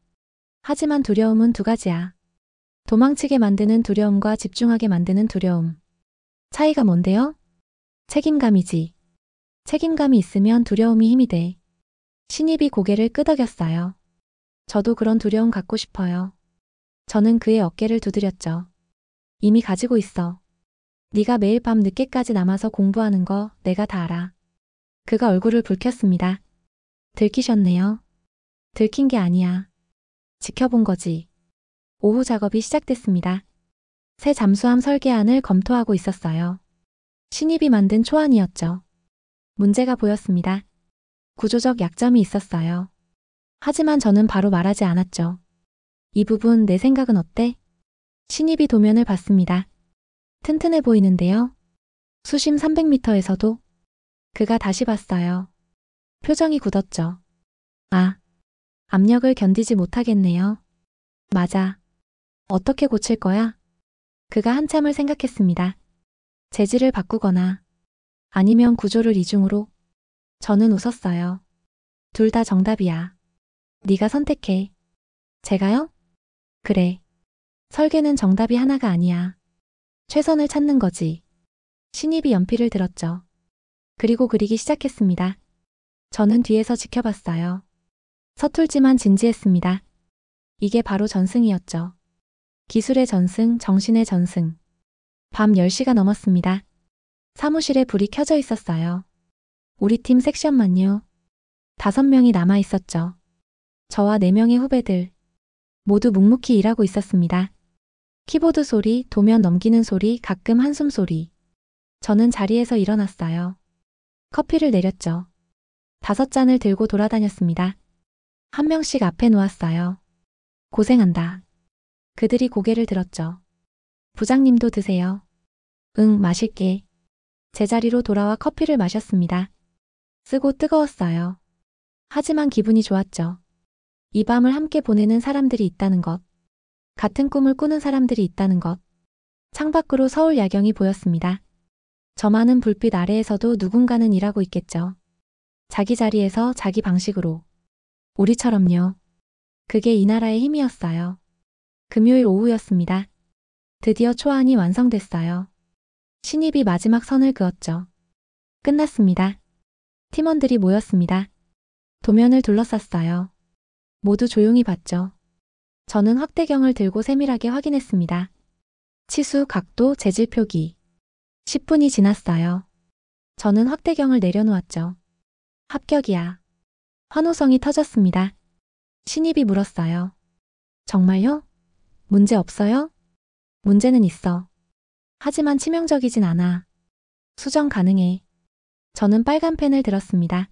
하지만 두려움은 두 가지야. 도망치게 만드는 두려움과 집중하게 만드는 두려움. 차이가 뭔데요? 책임감이지. 책임감이 있으면 두려움이 힘이 돼. 신입이 고개를 끄덕였어요. 저도 그런 두려움 갖고 싶어요. 저는 그의 어깨를 두드렸죠. 이미 가지고 있어. 네가 매일 밤 늦게까지 남아서 공부하는 거 내가 다 알아. 그가 얼굴을 붉혔습니다. 들키셨네요. 들킨 게 아니야. 지켜본 거지. 오후 작업이 시작됐습니다. 새 잠수함 설계안을 검토하고 있었어요. 신입이 만든 초안이었죠. 문제가 보였습니다. 구조적 약점이 있었어요. 하지만 저는 바로 말하지 않았죠. 이 부분 내 생각은 어때? 신입이 도면을 봤습니다. 튼튼해 보이는데요. 수심 300m에서도 그가 다시 봤어요. 표정이 굳었죠. 아, 압력을 견디지 못하겠네요. 맞아. 어떻게 고칠 거야? 그가 한참을 생각했습니다. 재질을 바꾸거나 아니면 구조를 이중으로. 저는 웃었어요. 둘 다 정답이야. 네가 선택해. 제가요? 그래. 설계는 정답이 하나가 아니야. 최선을 찾는 거지. 신입이 연필을 들었죠. 그리고 그리기 시작했습니다. 저는 뒤에서 지켜봤어요. 서툴지만 진지했습니다. 이게 바로 전승이었죠. 기술의 전승, 정신의 전승. 밤 10시가 넘었습니다. 사무실에 불이 켜져 있었어요. 우리 팀 섹션만요. 5명이 남아 있었죠. 저와 4명의 후배들. 모두 묵묵히 일하고 있었습니다. 키보드 소리, 도면 넘기는 소리, 가끔 한숨 소리. 저는 자리에서 일어났어요. 커피를 내렸죠. 5잔을 들고 돌아다녔습니다. 한 명씩 앞에 놓았어요. 고생한다. 그들이 고개를 들었죠. 부장님도 드세요. 응, 마실게. 제자리로 돌아와 커피를 마셨습니다. 쓰고 뜨거웠어요. 하지만 기분이 좋았죠. 이 밤을 함께 보내는 사람들이 있다는 것. 같은 꿈을 꾸는 사람들이 있다는 것. 창밖으로 서울 야경이 보였습니다. 저 많은 불빛 아래에서도 누군가는 일하고 있겠죠. 자기 자리에서 자기 방식으로. 우리처럼요. 그게 이 나라의 힘이었어요. 금요일 오후였습니다. 드디어 초안이 완성됐어요. 신입이 마지막 선을 그었죠. 끝났습니다. 팀원들이 모였습니다. 도면을 둘러쌌어요. 모두 조용히 봤죠. 저는 확대경을 들고 세밀하게 확인했습니다. 치수, 각도, 재질 표기. 10분이 지났어요. 저는 확대경을 내려놓았죠. 합격이야. 환호성이 터졌습니다. 신입이 물었어요. 정말요? 문제 없어요? 문제는 있어. 하지만 치명적이진 않아. 수정 가능해. 저는 빨간 펜을 들었습니다.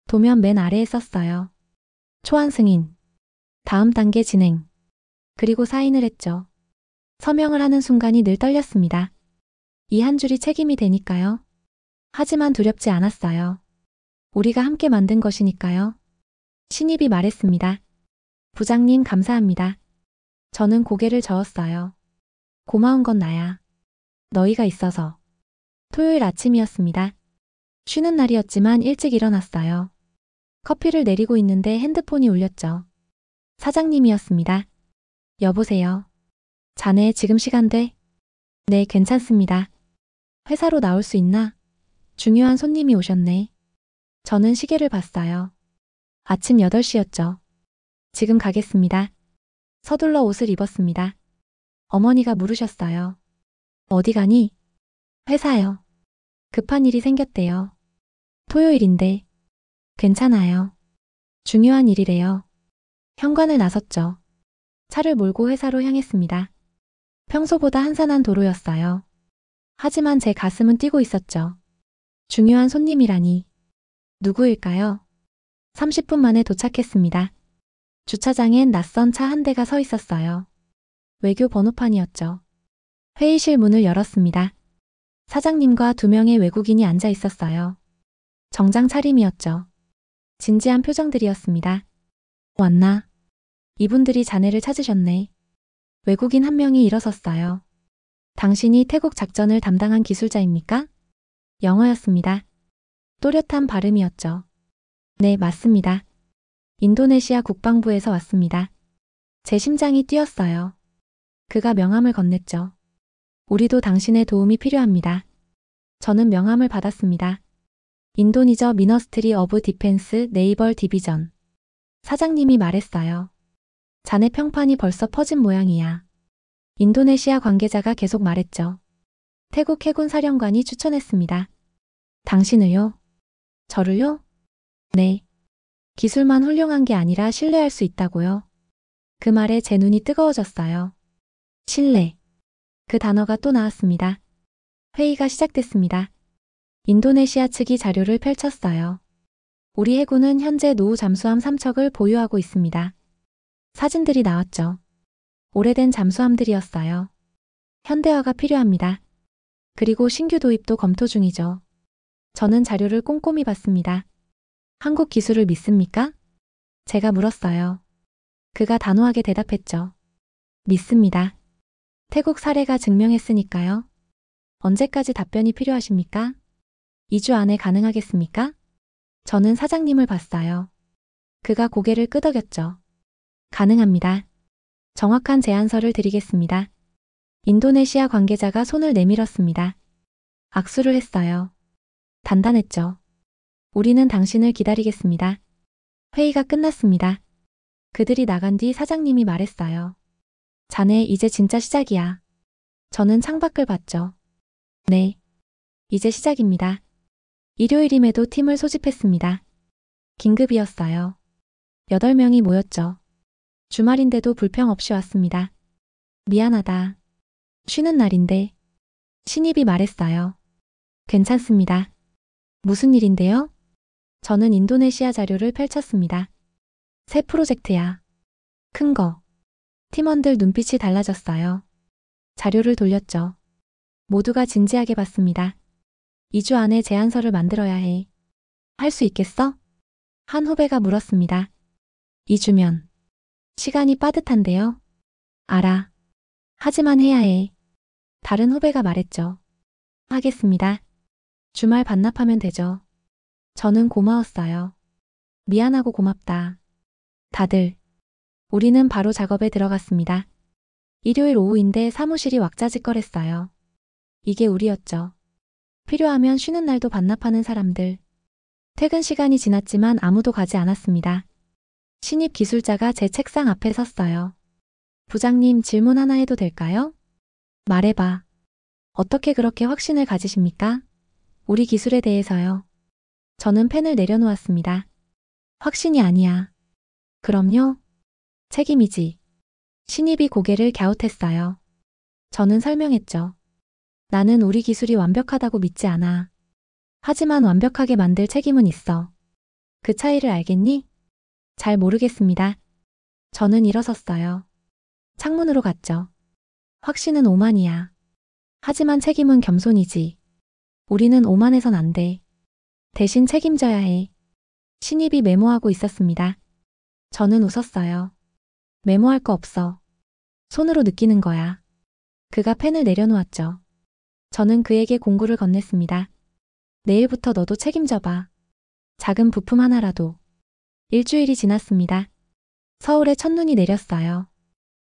도면 맨 아래에 썼어요. 초안 승인. 다음 단계 진행. 그리고 사인을 했죠. 서명을 하는 순간이 늘 떨렸습니다. 이 한 줄이 책임이 되니까요. 하지만 두렵지 않았어요. 우리가 함께 만든 것이니까요. 신입이 말했습니다. 부장님 감사합니다. 저는 고개를 저었어요. 고마운 건 나야. 너희가 있어서. 토요일 아침이었습니다. 쉬는 날이었지만 일찍 일어났어요. 커피를 내리고 있는데 핸드폰이 울렸죠. 사장님이었습니다. 여보세요. 자네 지금 시간 돼? 네, 괜찮습니다. 회사로 나올 수 있나? 중요한 손님이 오셨네. 저는 시계를 봤어요. 아침 8시였죠. 지금 가겠습니다. 서둘러 옷을 입었습니다. 어머니가 물으셨어요. 어디 가니? 회사요. 급한 일이 생겼대요. 토요일인데. 괜찮아요. 중요한 일이래요. 현관을 나섰죠. 차를 몰고 회사로 향했습니다. 평소보다 한산한 도로였어요. 하지만 제 가슴은 뛰고 있었죠. 중요한 손님이라니. 누구일까요? 30분 만에 도착했습니다. 주차장엔 낯선 차 한 대가 서 있었어요. 외교 번호판이었죠. 회의실 문을 열었습니다. 사장님과 2명의 외국인이 앉아 있었어요. 정장 차림이었죠. 진지한 표정들이었습니다. 왔나? 이분들이 자네를 찾으셨네. 외국인 한 명이 일어섰어요. 당신이 태국 작전을 담당한 기술자입니까? 영어였습니다. 또렷한 발음이었죠. 네, 맞습니다. 인도네시아 국방부에서 왔습니다. 제 심장이 뛰었어요. 그가 명함을 건넸죠. 우리도 당신의 도움이 필요합니다. 저는 명함을 받았습니다. 인도니저 미너스트리 어브 디펜스 네이벌 디비전. 사장님이 말했어요. 자네 평판이 벌써 퍼진 모양이야. 인도네시아 관계자가 계속 말했죠. 태국 해군 사령관이 추천했습니다. 당신을요? 저를요? 네. 기술만 훌륭한 게 아니라 신뢰할 수 있다고요. 그 말에 제 눈이 뜨거워졌어요. 신뢰. 그 단어가 또 나왔습니다. 회의가 시작됐습니다. 인도네시아 측이 자료를 펼쳤어요. 우리 해군은 현재 노후 잠수함 3척을 보유하고 있습니다. 사진들이 나왔죠. 오래된 잠수함들이었어요. 현대화가 필요합니다. 그리고 신규 도입도 검토 중이죠. 저는 자료를 꼼꼼히 봤습니다. 한국 기술을 믿습니까? 제가 물었어요. 그가 단호하게 대답했죠. 믿습니다. 태국 사례가 증명했으니까요. 언제까지 답변이 필요하십니까? 2주 안에 가능하겠습니까? 저는 사장님을 봤어요. 그가 고개를 끄덕였죠. 가능합니다. 정확한 제안서를 드리겠습니다. 인도네시아 관계자가 손을 내밀었습니다. 악수를 했어요. 단단했죠. 우리는 당신을 기다리겠습니다. 회의가 끝났습니다. 그들이 나간 뒤 사장님이 말했어요. 자네, 이제 진짜 시작이야. 저는 창밖을 봤죠. 네. 이제 시작입니다. 일요일임에도 팀을 소집했습니다. 긴급이었어요. 8명이 모였죠. 주말인데도 불평 없이 왔습니다. 미안하다. 쉬는 날인데. 신입이 말했어요. 괜찮습니다. 무슨 일인데요? 저는 인도네시아 자료를 펼쳤습니다. 새 프로젝트야. 큰 거. 팀원들 눈빛이 달라졌어요. 자료를 돌렸죠. 모두가 진지하게 봤습니다. 2주 안에 제안서를 만들어야 해. 할 수 있겠어? 한 후배가 물었습니다. 2주면. 시간이 빠듯한데요? 알아. 하지만 해야 해. 다른 후배가 말했죠. 하겠습니다. 주말 반납하면 되죠. 저는 고마웠어요. 미안하고 고맙다. 다들. 우리는 바로 작업에 들어갔습니다. 일요일 오후인데 사무실이 왁자지껄했어요. 이게 우리였죠. 필요하면 쉬는 날도 반납하는 사람들. 퇴근 시간이 지났지만 아무도 가지 않았습니다. 신입 기술자가 제 책상 앞에 섰어요. 부장님, 질문 하나 해도 될까요? 말해봐. 어떻게 그렇게 확신을 가지십니까? 우리 기술에 대해서요. 저는 펜을 내려놓았습니다. 확신이 아니야. 그럼요? 책임이지. 신입이 고개를 갸웃했어요. 저는 설명했죠. 나는 우리 기술이 완벽하다고 믿지 않아. 하지만 완벽하게 만들 책임은 있어. 그 차이를 알겠니? 잘 모르겠습니다. 저는 일어섰어요. 창문으로 갔죠. 확신은 오만이야. 하지만 책임은 겸손이지. 우리는 오만해선 안 돼. 대신 책임져야 해. 신입이 메모하고 있었습니다. 저는 웃었어요. 메모할 거 없어. 손으로 느끼는 거야. 그가 펜을 내려놓았죠. 저는 그에게 공구를 건넸습니다. 내일부터 너도 책임져봐. 작은 부품 하나라도. 일주일이 지났습니다. 서울에 첫눈이 내렸어요.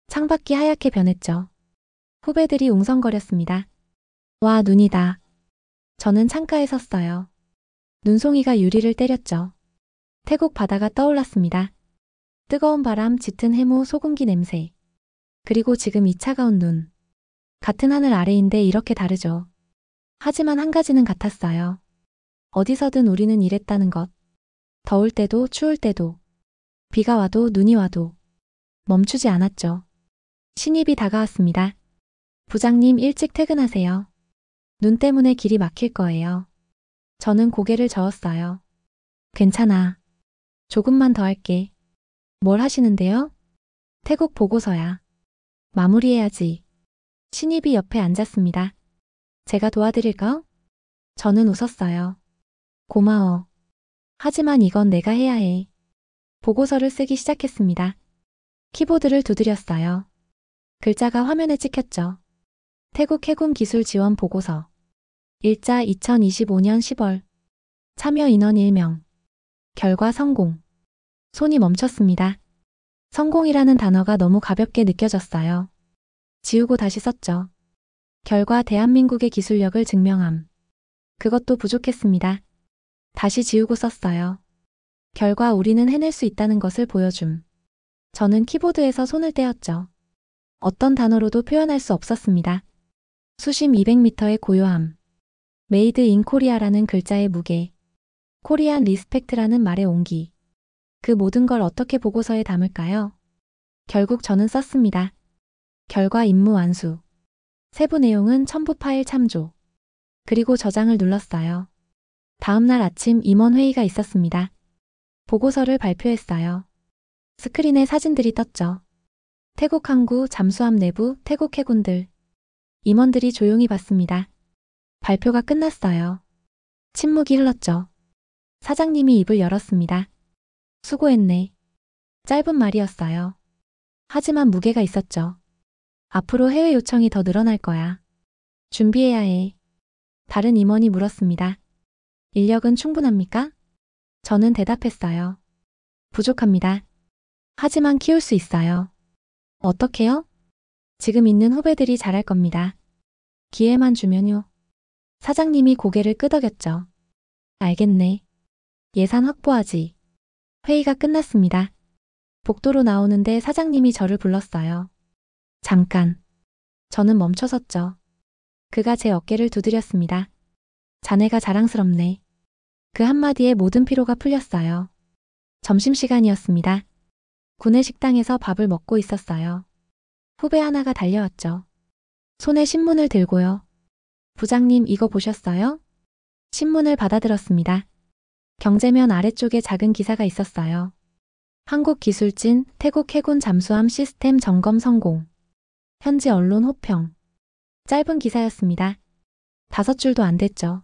창밖이 하얗게 변했죠. 후배들이 웅성거렸습니다. 와, 눈이다. 저는 창가에 섰어요. 눈송이가 유리를 때렸죠. 태국 바다가 떠올랐습니다. 뜨거운 바람, 짙은 해무, 소금기 냄새. 그리고 지금 이 차가운 눈. 같은 하늘 아래인데 이렇게 다르죠. 하지만 한 가지는 같았어요. 어디서든 우리는 일했다는 것. 더울 때도 추울 때도, 비가 와도 눈이 와도 멈추지 않았죠. 신입이 다가왔습니다. 부장님 일찍 퇴근하세요. 눈 때문에 길이 막힐 거예요. 저는 고개를 저었어요. 괜찮아. 조금만 더 할게. 뭘 하시는데요? 태국 보고서야. 마무리해야지. 신입이 옆에 앉았습니다. 제가 도와드릴까? 저는 웃었어요. 고마워. 하지만 이건 내가 해야 해. 보고서를 쓰기 시작했습니다. 키보드를 두드렸어요. 글자가 화면에 찍혔죠. 태국 해군 기술 지원 보고서. 일자 2025년 10월. 참여 인원 1명. 결과 성공. 손이 멈췄습니다. 성공이라는 단어가 너무 가볍게 느껴졌어요. 지우고 다시 썼죠. 결과 대한민국의 기술력을 증명함. 그것도 부족했습니다. 다시 지우고 썼어요. 결과 우리는 해낼 수 있다는 것을 보여줌. 저는 키보드에서 손을 떼었죠. 어떤 단어로도 표현할 수 없었습니다. 수심 200m의 고요함. 메이드 인 코리아라는 글자의 무게. 코리안 리스펙트라는 말의 온기. 그 모든 걸 어떻게 보고서에 담을까요? 결국 저는 썼습니다. 결과 임무 완수. 세부 내용은 첨부 파일 참조. 그리고 저장을 눌렀어요. 다음 날 아침 임원 회의가 있었습니다. 보고서를 발표했어요. 스크린에 사진들이 떴죠. 태국 항구 잠수함 내부 태국 해군들. 임원들이 조용히 봤습니다. 발표가 끝났어요. 침묵이 흘렀죠. 사장님이 입을 열었습니다. 수고했네. 짧은 말이었어요. 하지만 무게가 있었죠. 앞으로 해외 요청이 더 늘어날 거야. 준비해야 해. 다른 임원이 물었습니다. 인력은 충분합니까? 저는 대답했어요. 부족합니다. 하지만 키울 수 있어요. 어떻게요? 지금 있는 후배들이 잘할 겁니다. 기회만 주면요. 사장님이 고개를 끄덕였죠. 알겠네. 예산 확보하지. 회의가 끝났습니다. 복도로 나오는데 사장님이 저를 불렀어요. 잠깐. 저는 멈춰섰죠. 그가 제 어깨를 두드렸습니다. 자네가 자랑스럽네. 그 한마디에 모든 피로가 풀렸어요. 점심시간이었습니다. 구내 식당에서 밥을 먹고 있었어요. 후배 하나가 달려왔죠. 손에 신문을 들고요. 부장님 이거 보셨어요? 신문을 받아들었습니다. 경제면 아래쪽에 작은 기사가 있었어요. 한국 기술진 태국 해군 잠수함 시스템 점검 성공. 현지 언론 호평. 짧은 기사였습니다. 5줄도 안 됐죠.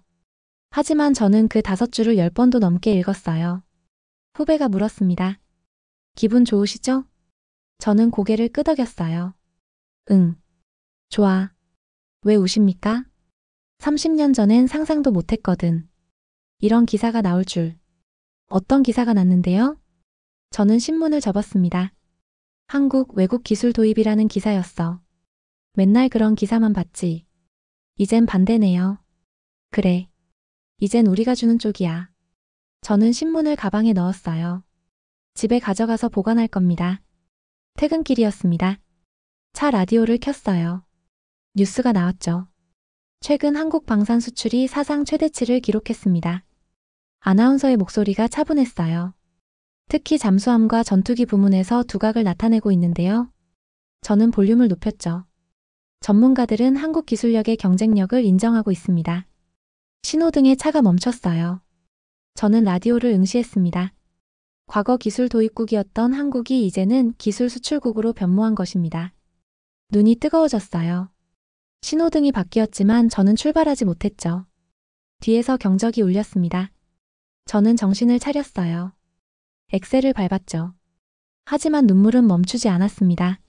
하지만 저는 그 5줄을 10번도 넘게 읽었어요. 후배가 물었습니다. 기분 좋으시죠? 저는 고개를 끄덕였어요. 응. 좋아. 왜 우십니까? 30년 전엔 상상도 못했거든. 이런 기사가 나올 줄. 어떤 기사가 났는데요? 저는 신문을 접었습니다. 한국 외국 기술 도입이라는 기사였어. 맨날 그런 기사만 봤지. 이젠 반대네요. 그래. 이젠 우리가 주는 쪽이야. 저는 신문을 가방에 넣었어요. 집에 가져가서 보관할 겁니다. 퇴근길이었습니다. 차 라디오를 켰어요. 뉴스가 나왔죠. 최근 한국 방산 수출이 사상 최대치를 기록했습니다. 아나운서의 목소리가 차분했어요. 특히 잠수함과 전투기 부문에서 두각을 나타내고 있는데요. 저는 볼륨을 높였죠. 전문가들은 한국 기술력의 경쟁력을 인정하고 있습니다. 신호등에 차가 멈췄어요. 저는 라디오를 응시했습니다. 과거 기술 도입국이었던 한국이 이제는 기술 수출국으로 변모한 것입니다. 눈이 뜨거워졌어요. 신호등이 바뀌었지만 저는 출발하지 못했죠. 뒤에서 경적이 울렸습니다. 저는 정신을 차렸어요. 엑셀을 밟았죠. 하지만 눈물은 멈추지 않았습니다.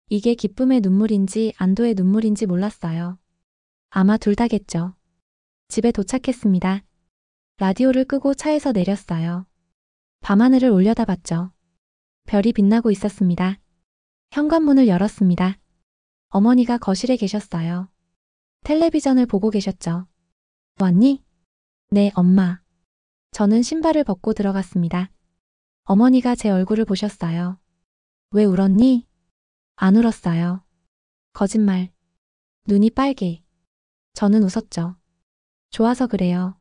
이게 기쁨의 눈물인지 안도의 눈물인지 몰랐어요. 아마 둘 다겠죠. 집에 도착했습니다. 라디오를 끄고 차에서 내렸어요. 밤하늘을 올려다봤죠. 별이 빛나고 있었습니다. 현관문을 열었습니다. 어머니가 거실에 계셨어요. 텔레비전을 보고 계셨죠. 왔니? 네, 엄마. 저는 신발을 벗고 들어갔습니다. 어머니가 제 얼굴을 보셨어요. 왜 울었니? 안 울었어요. 거짓말. 눈이 빨개. 저는 웃었죠. 좋아서 그래요.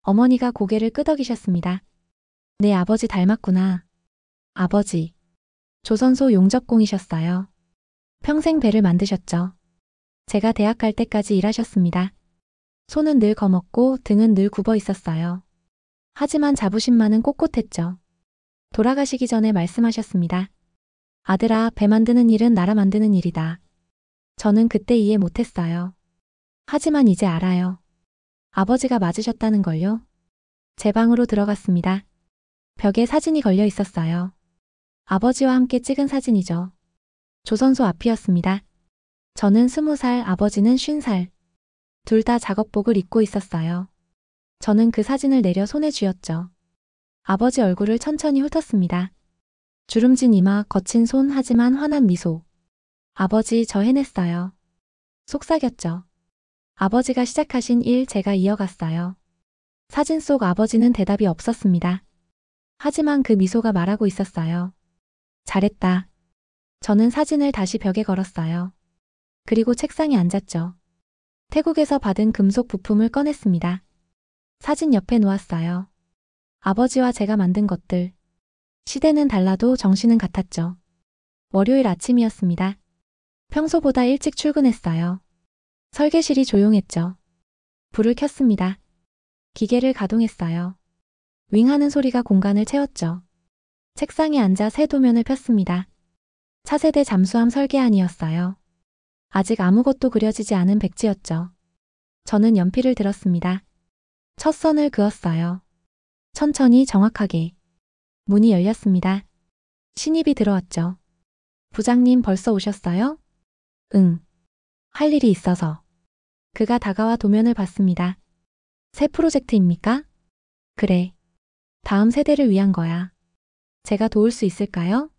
어머니가 고개를 끄덕이셨습니다. 내 아버지 닮았구나. 아버지. 조선소 용접공이셨어요. 평생 배를 만드셨죠. 제가 대학 갈 때까지 일하셨습니다. 손은 늘 검었고 등은 늘 굽어 있었어요. 하지만 자부심만은 꼿꼿했죠. 돌아가시기 전에 말씀하셨습니다. 아들아, 배 만드는 일은 나라 만드는 일이다. 저는 그때 이해 못했어요. 하지만 이제 알아요. 아버지가 맞으셨다는 걸요. 제 방으로 들어갔습니다. 벽에 사진이 걸려 있었어요. 아버지와 함께 찍은 사진이죠. 조선소 앞이었습니다. 저는 20살, 아버지는 50살. 둘 다 작업복을 입고 있었어요. 저는 그 사진을 내려 손에 쥐었죠. 아버지 얼굴을 천천히 훑었습니다. 주름진 이마, 거친 손, 하지만 환한 미소. 아버지, 저 해냈어요. 속삭였죠. 아버지가 시작하신 일 제가 이어갔어요. 사진 속 아버지는 대답이 없었습니다. 하지만 그 미소가 말하고 있었어요. 잘했다. 저는 사진을 다시 벽에 걸었어요. 그리고 책상에 앉았죠. 태국에서 받은 금속 부품을 꺼냈습니다. 사진 옆에 놓았어요. 아버지와 제가 만든 것들. 시대는 달라도 정신은 같았죠. 월요일 아침이었습니다. 평소보다 일찍 출근했어요. 설계실이 조용했죠. 불을 켰습니다. 기계를 가동했어요. 윙 하는 소리가 공간을 채웠죠. 책상에 앉아 새 도면을 폈습니다. 차세대 잠수함 설계안이었어요. 아직 아무것도 그려지지 않은 백지였죠. 저는 연필을 들었습니다. 첫 선을 그었어요. 천천히 정확하게. 문이 열렸습니다. 신입이 들어왔죠. 부장님 벌써 오셨어요? 응. 할 일이 있어서. 그가 다가와 도면을 봤습니다. 새 프로젝트입니까? 그래. 다음 세대를 위한 거야. 제가 도울 수 있을까요?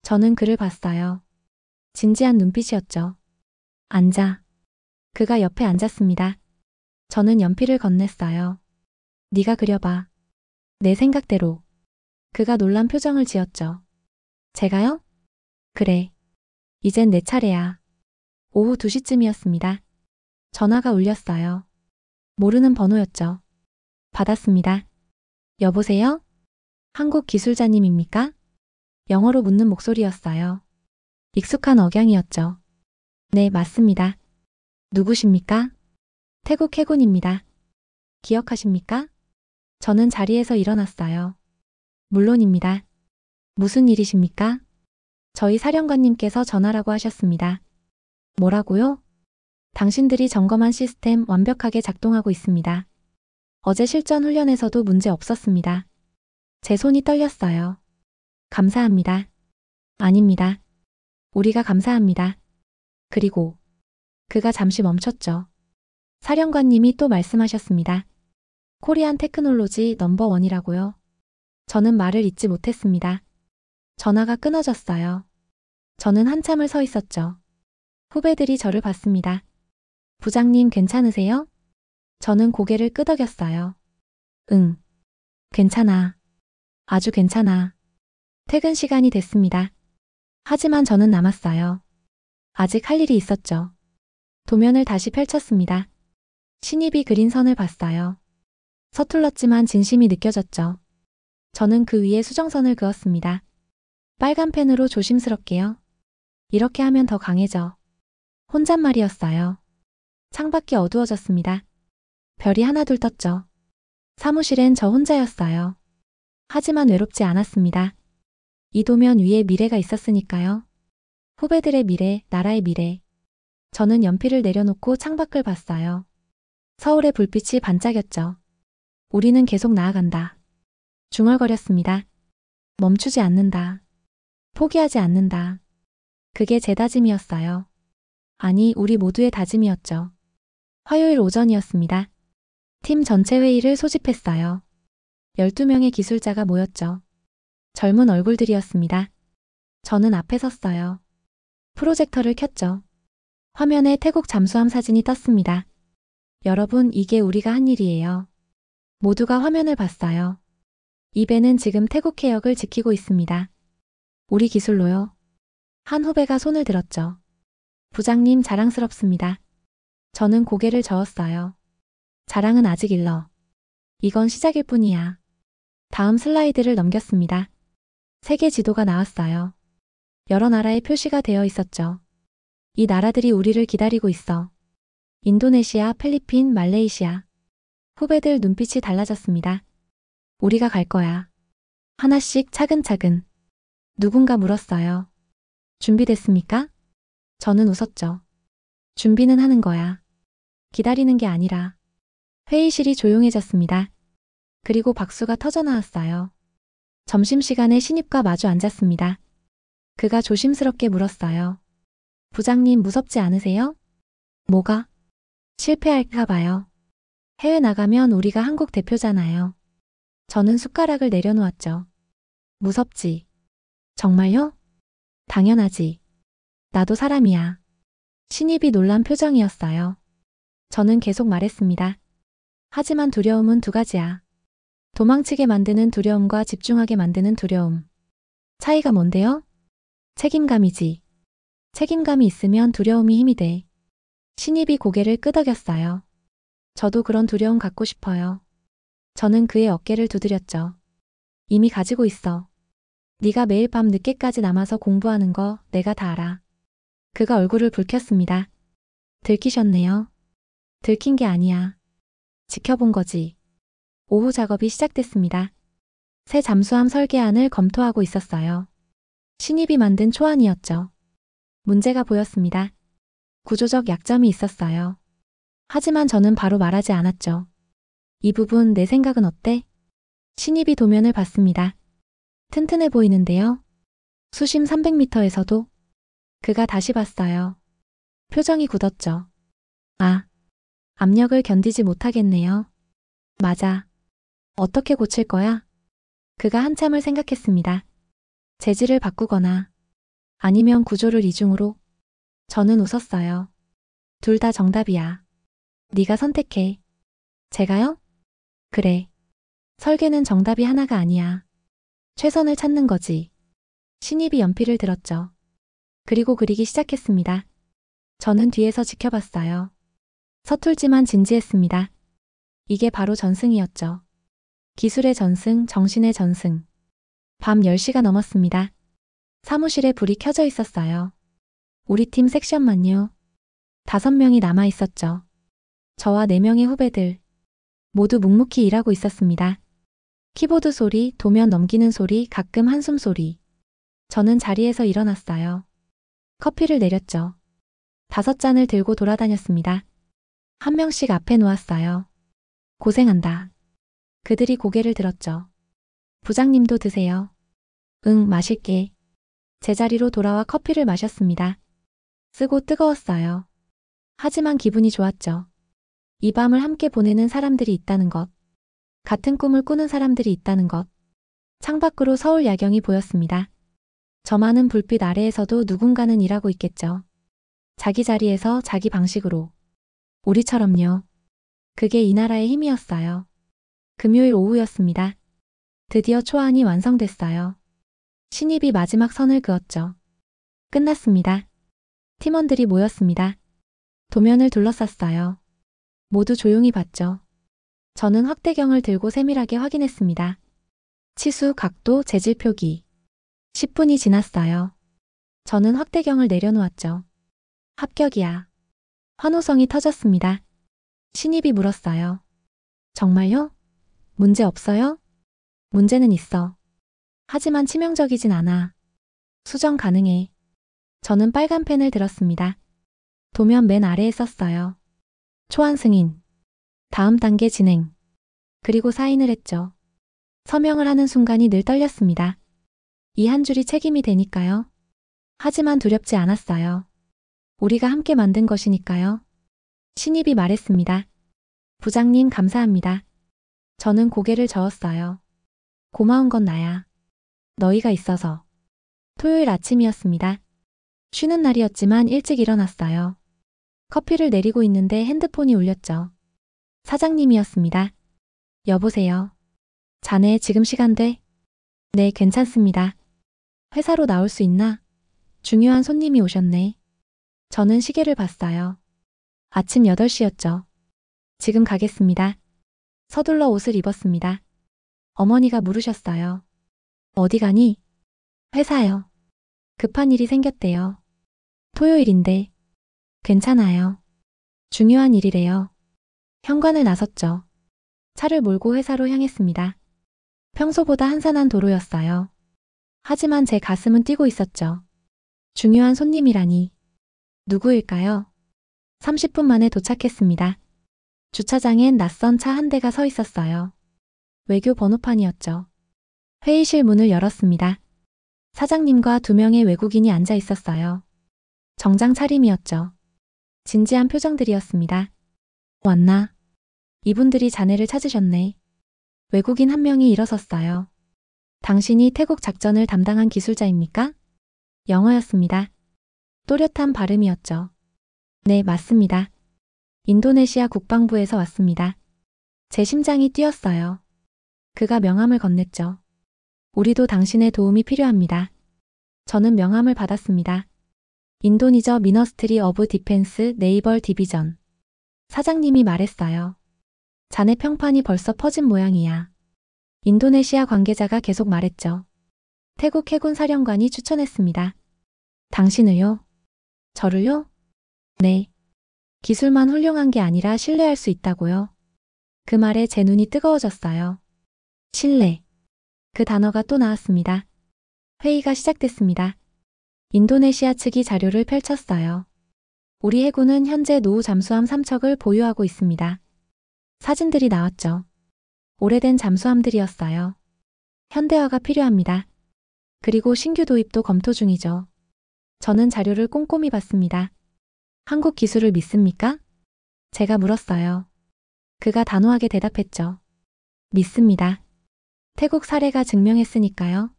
저는 그를 봤어요. 진지한 눈빛이었죠. 앉아. 그가 옆에 앉았습니다. 저는 연필을 건넸어요. 네가 그려봐. 내 생각대로. 그가 놀란 표정을 지었죠. 제가요? 그래. 이젠 내 차례야. 오후 2시쯤이었습니다. 전화가 울렸어요. 모르는 번호였죠. 받았습니다. 여보세요? 한국 기술자님입니까? 영어로 묻는 목소리였어요. 익숙한 억양이었죠. 네, 맞습니다. 누구십니까? 태국 해군입니다. 기억하십니까? 저는 자리에서 일어났어요. 물론입니다. 무슨 일이십니까? 저희 사령관님께서 전화라고 하셨습니다. 뭐라고요? 당신들이 점검한 시스템 완벽하게 작동하고 있습니다. 어제 실전 훈련에서도 문제 없었습니다. 제 손이 떨렸어요. 감사합니다. 아닙니다. 우리가 감사합니다. 그리고 그가 잠시 멈췄죠. 사령관님이 또 말씀하셨습니다. 코리안 테크놀로지 넘버원이라고요. 저는 말을 잇지 못했습니다. 전화가 끊어졌어요. 저는 한참을 서 있었죠. 후배들이 저를 봤습니다. 부장님 괜찮으세요? 저는 고개를 끄덕였어요. 응. 괜찮아. 아주 괜찮아. 퇴근 시간이 됐습니다. 하지만 저는 남았어요. 아직 할 일이 있었죠. 도면을 다시 펼쳤습니다. 신입이 그린 선을 봤어요. 서툴렀지만 진심이 느껴졌죠. 저는 그 위에 수정선을 그었습니다. 빨간 펜으로 조심스럽게요. 이렇게 하면 더 강해져. 혼잣말이었어요. 창밖이 어두워졌습니다. 별이 하나둘 떴죠. 사무실엔 저 혼자였어요. 하지만 외롭지 않았습니다. 이 도면 위에 미래가 있었으니까요. 후배들의 미래, 나라의 미래. 저는 연필을 내려놓고 창밖을 봤어요. 서울의 불빛이 반짝였죠. 우리는 계속 나아간다. 중얼거렸습니다. 멈추지 않는다. 포기하지 않는다. 그게 제 다짐이었어요. 아니, 우리 모두의 다짐이었죠. 화요일 오전이었습니다. 팀 전체 회의를 소집했어요. 12명의 기술자가 모였죠. 젊은 얼굴들이었습니다. 저는 앞에 섰어요. 프로젝터를 켰죠. 화면에 태국 잠수함 사진이 떴습니다. 여러분, 이게 우리가 한 일이에요. 모두가 화면을 봤어요. 이 배는 지금 태국 해역을 지키고 있습니다. 우리 기술로요. 한 후배가 손을 들었죠. 부장님 자랑스럽습니다. 저는 고개를 저었어요. 자랑은 아직 일러. 이건 시작일 뿐이야. 다음 슬라이드를 넘겼습니다. 세계 지도가 나왔어요. 여러 나라의 표시가 되어 있었죠. 이 나라들이 우리를 기다리고 있어. 인도네시아, 필리핀, 말레이시아. 후배들 눈빛이 달라졌습니다. 우리가 갈 거야. 하나씩 차근차근. 누군가 물었어요. 준비됐습니까? 저는 웃었죠. 준비는 하는 거야. 기다리는 게 아니라. 회의실이 조용해졌습니다. 그리고 박수가 터져나왔어요. 점심시간에 신입과 마주 앉았습니다. 그가 조심스럽게 물었어요. 부장님 무섭지 않으세요? 뭐가? 실패할까 봐요. 해외 나가면 우리가 한국 대표잖아요. 저는 숟가락을 내려놓았죠. 무섭지. 정말요? 당연하지. 나도 사람이야. 신입이 놀란 표정이었어요. 저는 계속 말했습니다. 하지만 두려움은 두 가지야. 도망치게 만드는 두려움과 집중하게 만드는 두려움. 차이가 뭔데요? 책임감이지. 책임감이 있으면 두려움이 힘이 돼. 신입이 고개를 끄덕였어요. 저도 그런 두려움 갖고 싶어요. 저는 그의 어깨를 두드렸죠. 이미 가지고 있어. 네가 매일 밤 늦게까지 남아서 공부하는 거 내가 다 알아. 그가 얼굴을 붉혔습니다. 들키셨네요. 들킨 게 아니야. 지켜본 거지. 오후 작업이 시작됐습니다. 새 잠수함 설계안을 검토하고 있었어요. 신입이 만든 초안이었죠. 문제가 보였습니다. 구조적 약점이 있었어요. 하지만 저는 바로 말하지 않았죠. 이 부분 내 생각은 어때? 신입이 도면을 봤습니다. 튼튼해 보이는데요. 수심 300m에서도 그가 다시 봤어요. 표정이 굳었죠. 아, 압력을 견디지 못하겠네요. 맞아. 어떻게 고칠 거야? 그가 한참을 생각했습니다. 재질을 바꾸거나 아니면 구조를 이중으로. 저는 웃었어요. 둘 다 정답이야. 네가 선택해. 제가요? 그래. 설계는 정답이 하나가 아니야. 최선을 찾는 거지. 신입이 연필을 들었죠. 그리고 그리기 시작했습니다. 저는 뒤에서 지켜봤어요. 서툴지만 진지했습니다. 이게 바로 전승이었죠. 기술의 전승, 정신의 전승. 밤 10시가 넘었습니다. 사무실에 불이 켜져 있었어요. 우리 팀 섹션만요. 5명이 남아 있었죠. 저와 4명의 후배들. 모두 묵묵히 일하고 있었습니다. 키보드 소리, 도면 넘기는 소리, 가끔 한숨 소리. 저는 자리에서 일어났어요. 커피를 내렸죠. 5잔을 들고 돌아다녔습니다. 한 명씩 앞에 놓았어요. 고생한다. 그들이 고개를 들었죠. 부장님도 드세요. 응, 마실게. 제자리로 돌아와 커피를 마셨습니다. 쓰고 뜨거웠어요. 하지만 기분이 좋았죠. 이 밤을 함께 보내는 사람들이 있다는 것. 같은 꿈을 꾸는 사람들이 있다는 것. 창밖으로 서울 야경이 보였습니다. 저 많은 불빛 아래에서도 누군가는 일하고 있겠죠. 자기 자리에서 자기 방식으로. 우리처럼요. 그게 이 나라의 힘이었어요. 금요일 오후였습니다. 드디어 초안이 완성됐어요. 신입이 마지막 선을 그었죠. 끝났습니다. 팀원들이 모였습니다. 도면을 둘러쌌어요. 모두 조용히 봤죠. 저는 확대경을 들고 세밀하게 확인했습니다. 치수, 각도, 재질 표기. 10분이 지났어요. 저는 확대경을 내려놓았죠. 합격이야. 환호성이 터졌습니다. 신입이 물었어요. 정말요? 문제 없어요? 문제는 있어. 하지만 치명적이진 않아. 수정 가능해. 저는 빨간 펜을 들었습니다. 도면 맨 아래에 썼어요. 초안 승인. 다음 단계 진행. 그리고 사인을 했죠. 서명을 하는 순간이 늘 떨렸습니다. 이 한 줄이 책임이 되니까요. 하지만 두렵지 않았어요. 우리가 함께 만든 것이니까요. 신입이 말했습니다. 부장님 감사합니다. 저는 고개를 저었어요. 고마운 건 나야. 너희가 있어서. 토요일 아침이었습니다. 쉬는 날이었지만 일찍 일어났어요. 커피를 내리고 있는데 핸드폰이 울렸죠. 사장님이었습니다. 여보세요. 자네 지금 시간 돼? 네, 괜찮습니다. 회사로 나올 수 있나? 중요한 손님이 오셨네. 저는 시계를 봤어요. 아침 8시였죠. 지금 가겠습니다. 서둘러 옷을 입었습니다. 어머니가 물으셨어요. 어디 가니? 회사요. 급한 일이 생겼대요. 토요일인데. 괜찮아요. 중요한 일이래요. 현관을 나섰죠. 차를 몰고 회사로 향했습니다. 평소보다 한산한 도로였어요. 하지만 제 가슴은 뛰고 있었죠. 중요한 손님이라니. 누구일까요? 30분 만에 도착했습니다. 주차장엔 낯선 차 한 대가 서 있었어요. 외교 번호판이었죠. 회의실 문을 열었습니다. 사장님과 2명의 외국인이 앉아 있었어요. 정장 차림이었죠. 진지한 표정들이었습니다. 왔나? 이분들이 자네를 찾으셨네. 외국인 한 명이 일어섰어요. 당신이 태국 작전을 담당한 기술자입니까? 영어였습니다. 또렷한 발음이었죠. 네, 맞습니다. 인도네시아 국방부에서 왔습니다. 제 심장이 뛰었어요. 그가 명함을 건넸죠. 우리도 당신의 도움이 필요합니다. 저는 명함을 받았습니다. 인도니저 미너스트리 어브 디펜스 네이벌 디비전. 사장님이 말했어요. 자네 평판이 벌써 퍼진 모양이야. 인도네시아 관계자가 계속 말했죠. 태국 해군 사령관이 추천했습니다. 당신을요? 저를요? 네. 기술만 훌륭한 게 아니라 신뢰할 수 있다고요. 그 말에 제 눈이 뜨거워졌어요. 신뢰. 그 단어가 또 나왔습니다. 회의가 시작됐습니다. 인도네시아 측이 자료를 펼쳤어요. 우리 해군은 현재 노후 잠수함 3척을 보유하고 있습니다. 사진들이 나왔죠. 오래된 잠수함들이었어요. 현대화가 필요합니다. 그리고 신규 도입도 검토 중이죠. 저는 자료를 꼼꼼히 봤습니다. 한국 기술을 믿습니까? 제가 물었어요. 그가 단호하게 대답했죠. 믿습니다. 태국 사례가 증명했으니까요.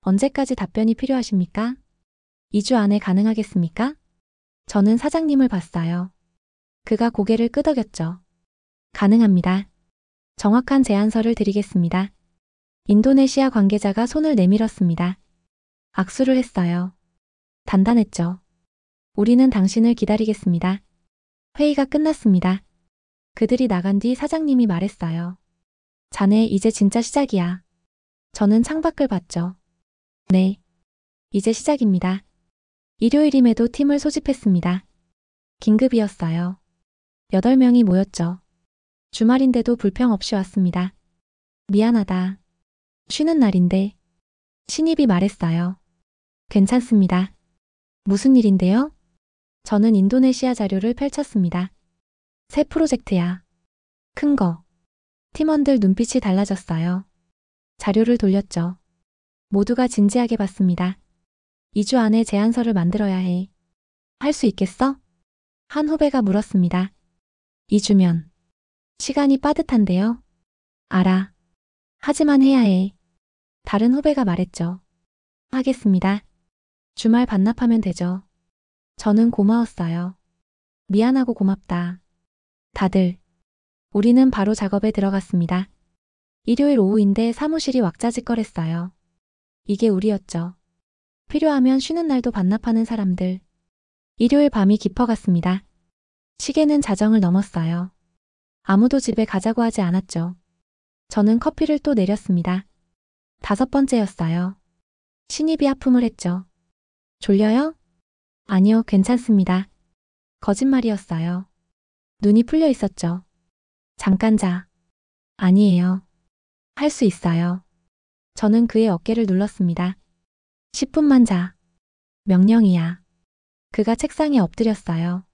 언제까지 답변이 필요하십니까? 2주 안에 가능하겠습니까? 저는 사장님을 봤어요. 그가 고개를 끄덕였죠. 가능합니다. 정확한 제안서를 드리겠습니다. 인도네시아 관계자가 손을 내밀었습니다. 악수를 했어요. 단단했죠. 우리는 당신을 기다리겠습니다. 회의가 끝났습니다. 그들이 나간 뒤 사장님이 말했어요. 자네 이제 진짜 시작이야. 저는 창밖을 봤죠. 네. 이제 시작입니다. 일요일임에도 팀을 소집했습니다. 긴급이었어요. 8명이 모였죠. 주말인데도 불평 없이 왔습니다. 미안하다. 쉬는 날인데. 신입이 말했어요. 괜찮습니다. 무슨 일인데요? 저는 인도네시아 자료를 펼쳤습니다. 새 프로젝트야. 큰 거. 팀원들 눈빛이 달라졌어요. 자료를 돌렸죠. 모두가 진지하게 봤습니다. 2주 안에 제안서를 만들어야 해. 할 수 있겠어? 한 후배가 물었습니다. 2주면. 시간이 빠듯한데요? 알아. 하지만 해야 해. 다른 후배가 말했죠. 하겠습니다. 주말 반납하면 되죠. 저는 고마웠어요. 미안하고 고맙다. 다들. 우리는 바로 작업에 들어갔습니다. 일요일 오후인데 사무실이 왁자지껄했어요. 이게 우리였죠. 필요하면 쉬는 날도 반납하는 사람들. 일요일 밤이 깊어갔습니다. 시계는 자정을 넘었어요. 아무도 집에 가자고 하지 않았죠. 저는 커피를 또 내렸습니다. 5번째였어요. 신입이 하품을 했죠. 졸려요? 아니요, 괜찮습니다. 거짓말이었어요. 눈이 풀려 있었죠. 잠깐 자. 아니에요. 할 수 있어요. 저는 그의 어깨를 눌렀습니다. 10분만 자. 명령이야. 그가 책상에 엎드렸어요.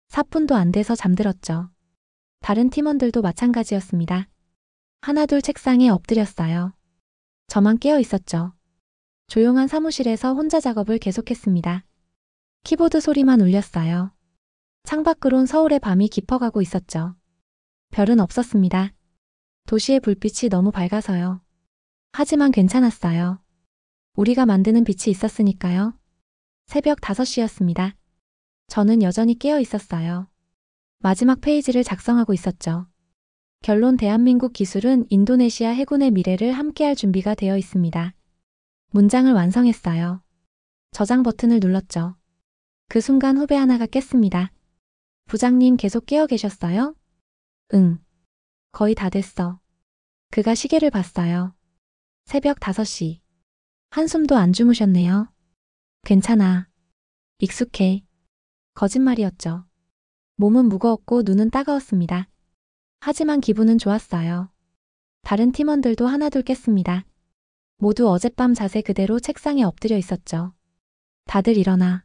4분도 안 돼서 잠들었죠. 다른 팀원들도 마찬가지였습니다. 하나둘 책상에 엎드렸어요. 저만 깨어 있었죠. 조용한 사무실에서 혼자 작업을 계속했습니다. 키보드 소리만 울렸어요. 창밖으론 서울의 밤이 깊어가고 있었죠. 별은 없었습니다. 도시의 불빛이 너무 밝아서요. 하지만 괜찮았어요. 우리가 만드는 빛이 있었으니까요. 새벽 5시였습니다. 저는 여전히 깨어 있었어요. 마지막 페이지를 작성하고 있었죠. 결론: 대한민국 기술은 인도네시아 해군의 미래를 함께할 준비가 되어 있습니다. 문장을 완성했어요. 저장 버튼을 눌렀죠. 그 순간 후배 하나가 깼습니다. 부장님 계속 깨어 계셨어요? 응. 거의 다 됐어. 그가 시계를 봤어요. 새벽 5시. 한숨도 안 주무셨네요. 괜찮아. 익숙해. 거짓말이었죠. 몸은 무거웠고 눈은 따가웠습니다. 하지만 기분은 좋았어요. 다른 팀원들도 하나둘 깼습니다. 모두 어젯밤 자세 그대로 책상에 엎드려 있었죠. 다들 일어나.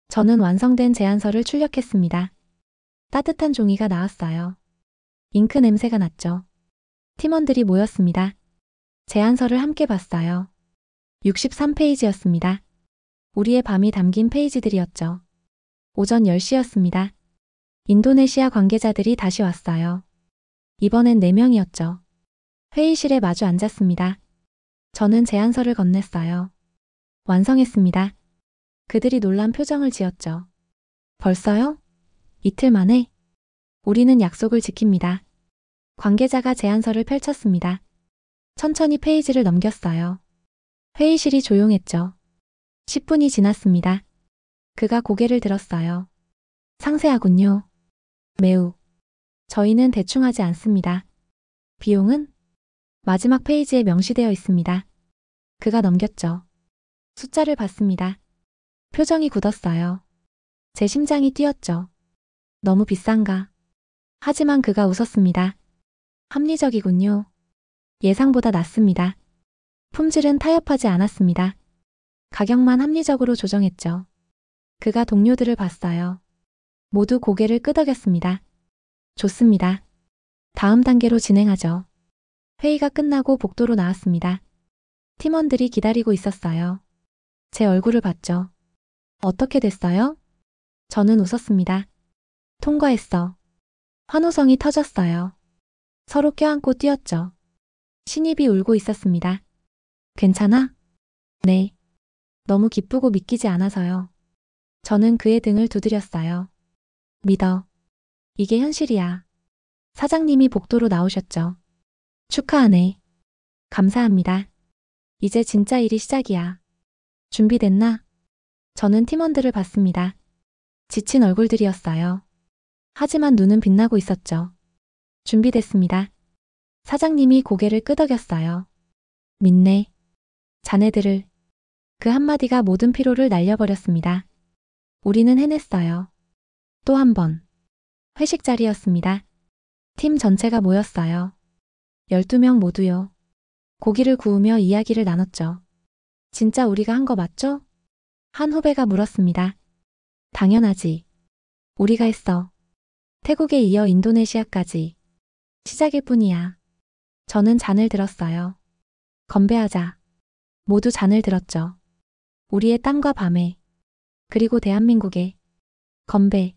저는 완성된 제안서를 출력했습니다. 따뜻한 종이가 나왔어요. 잉크 냄새가 났죠. 팀원들이 모였습니다. 제안서를 함께 봤어요. 63페이지였습니다. 우리의 밤이 담긴 페이지들이었죠. 오전 10시였습니다. 인도네시아 관계자들이 다시 왔어요. 이번엔 4명이었죠. 회의실에 마주 앉았습니다. 저는 제안서를 건넸어요. 완성했습니다. 그들이 놀란 표정을 지었죠. 벌써요? 이틀 만에? 우리는 약속을 지킵니다. 관계자가 제안서를 펼쳤습니다. 천천히 페이지를 넘겼어요. 회의실이 조용했죠. 10분이 지났습니다. 그가 고개를 들었어요. 상세하군요. 매우. 저희는 대충 하지 않습니다. 비용은? 마지막 페이지에 명시되어 있습니다. 그가 넘겼죠. 숫자를 봤습니다. 표정이 굳었어요. 제 심장이 뛰었죠. 너무 비싼가? 하지만 그가 웃었습니다. 합리적이군요. 예상보다 낮습니다. 품질은 타협하지 않았습니다. 가격만 합리적으로 조정했죠. 그가 동료들을 봤어요. 모두 고개를 끄덕였습니다. 좋습니다. 다음 단계로 진행하죠. 회의가 끝나고 복도로 나왔습니다. 팀원들이 기다리고 있었어요. 제 얼굴을 봤죠. 어떻게 됐어요? 저는 웃었습니다. 통과했어. 환호성이 터졌어요. 서로 껴안고 뛰었죠. 신입이 울고 있었습니다. 괜찮아? 네. 너무 기쁘고 믿기지 않아서요. 저는 그의 등을 두드렸어요. 믿어. 이게 현실이야. 사장님이 복도로 나오셨죠. 축하하네. 감사합니다. 이제 진짜 일이 시작이야. 준비됐나? 저는 팀원들을 봤습니다. 지친 얼굴들이었어요. 하지만 눈은 빛나고 있었죠. 준비됐습니다. 사장님이 고개를 끄덕였어요. 믿네. 자네들을. 그 한마디가 모든 피로를 날려버렸습니다. 우리는 해냈어요. 또 한 번. 회식 자리였습니다. 팀 전체가 모였어요. 12명 모두요. 고기를 구우며 이야기를 나눴죠. 진짜 우리가 한 거 맞죠? 한 후배가 물었습니다. 당연하지. 우리가 했어. 태국에 이어 인도네시아까지. 시작일 뿐이야. 저는 잔을 들었어요. 건배하자. 모두 잔을 들었죠. 우리의 땀과 밤에. 그리고 대한민국에. 건배.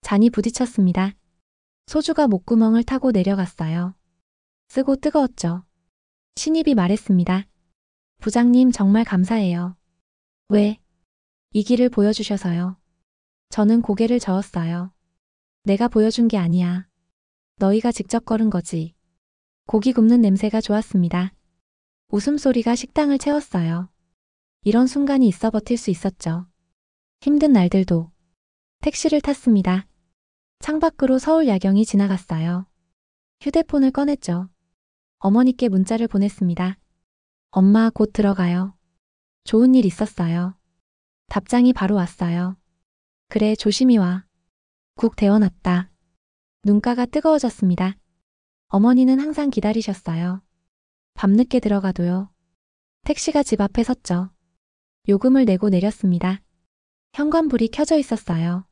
잔이 부딪혔습니다. 소주가 목구멍을 타고 내려갔어요. 쓰고 뜨거웠죠. 신입이 말했습니다. 부장님 정말 감사해요. 왜? 이 길을 보여주셔서요. 저는 고개를 저었어요. 내가 보여준 게 아니야. 너희가 직접 걸은 거지. 고기 굽는 냄새가 좋았습니다. 웃음소리가 식당을 채웠어요. 이런 순간이 있어 버틸 수 있었죠. 힘든 날들도. 택시를 탔습니다. 창밖으로 서울 야경이 지나갔어요. 휴대폰을 꺼냈죠. 어머니께 문자를 보냈습니다. 엄마 곧 들어가요. 좋은 일 있었어요. 답장이 바로 왔어요. 그래 조심히 와. 국 데워놨다. 눈가가 뜨거워졌습니다. 어머니는 항상 기다리셨어요. 밤늦게 들어가도요. 택시가 집 앞에 섰죠. 요금을 내고 내렸습니다. 현관불이 켜져 있었어요.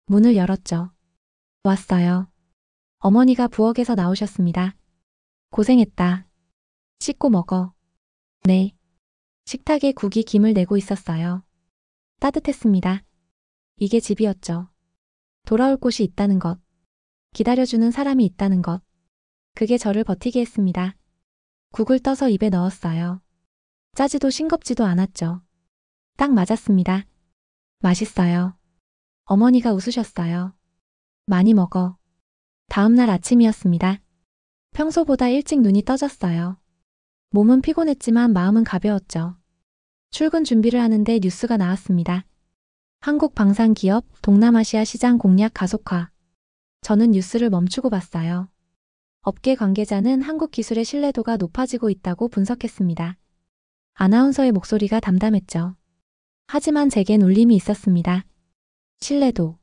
문을 열었죠. 왔어요. 어머니가 부엌에서 나오셨습니다. 고생했다. 씻고 먹어. 네. 식탁에 국이 김을 내고 있었어요. 따뜻했습니다. 이게 집이었죠. 돌아올 곳이 있다는 것. 기다려주는 사람이 있다는 것. 그게 저를 버티게 했습니다. 국을 떠서 입에 넣었어요. 짜지도 싱겁지도 않았죠. 딱 맞았습니다. 맛있어요. 어머니가 웃으셨어요. 많이 먹어. 다음날 아침이었습니다. 평소보다 일찍 눈이 떠졌어요. 몸은 피곤했지만 마음은 가벼웠죠. 출근 준비를 하는데 뉴스가 나왔습니다. 한국 방산기업 동남아시아 시장 공략 가속화. 저는 뉴스를 멈추고 봤어요. 업계 관계자는 한국 기술의 신뢰도가 높아지고 있다고 분석했습니다. 아나운서의 목소리가 담담했죠. 하지만 제겐 울림이 있었습니다. 신뢰도.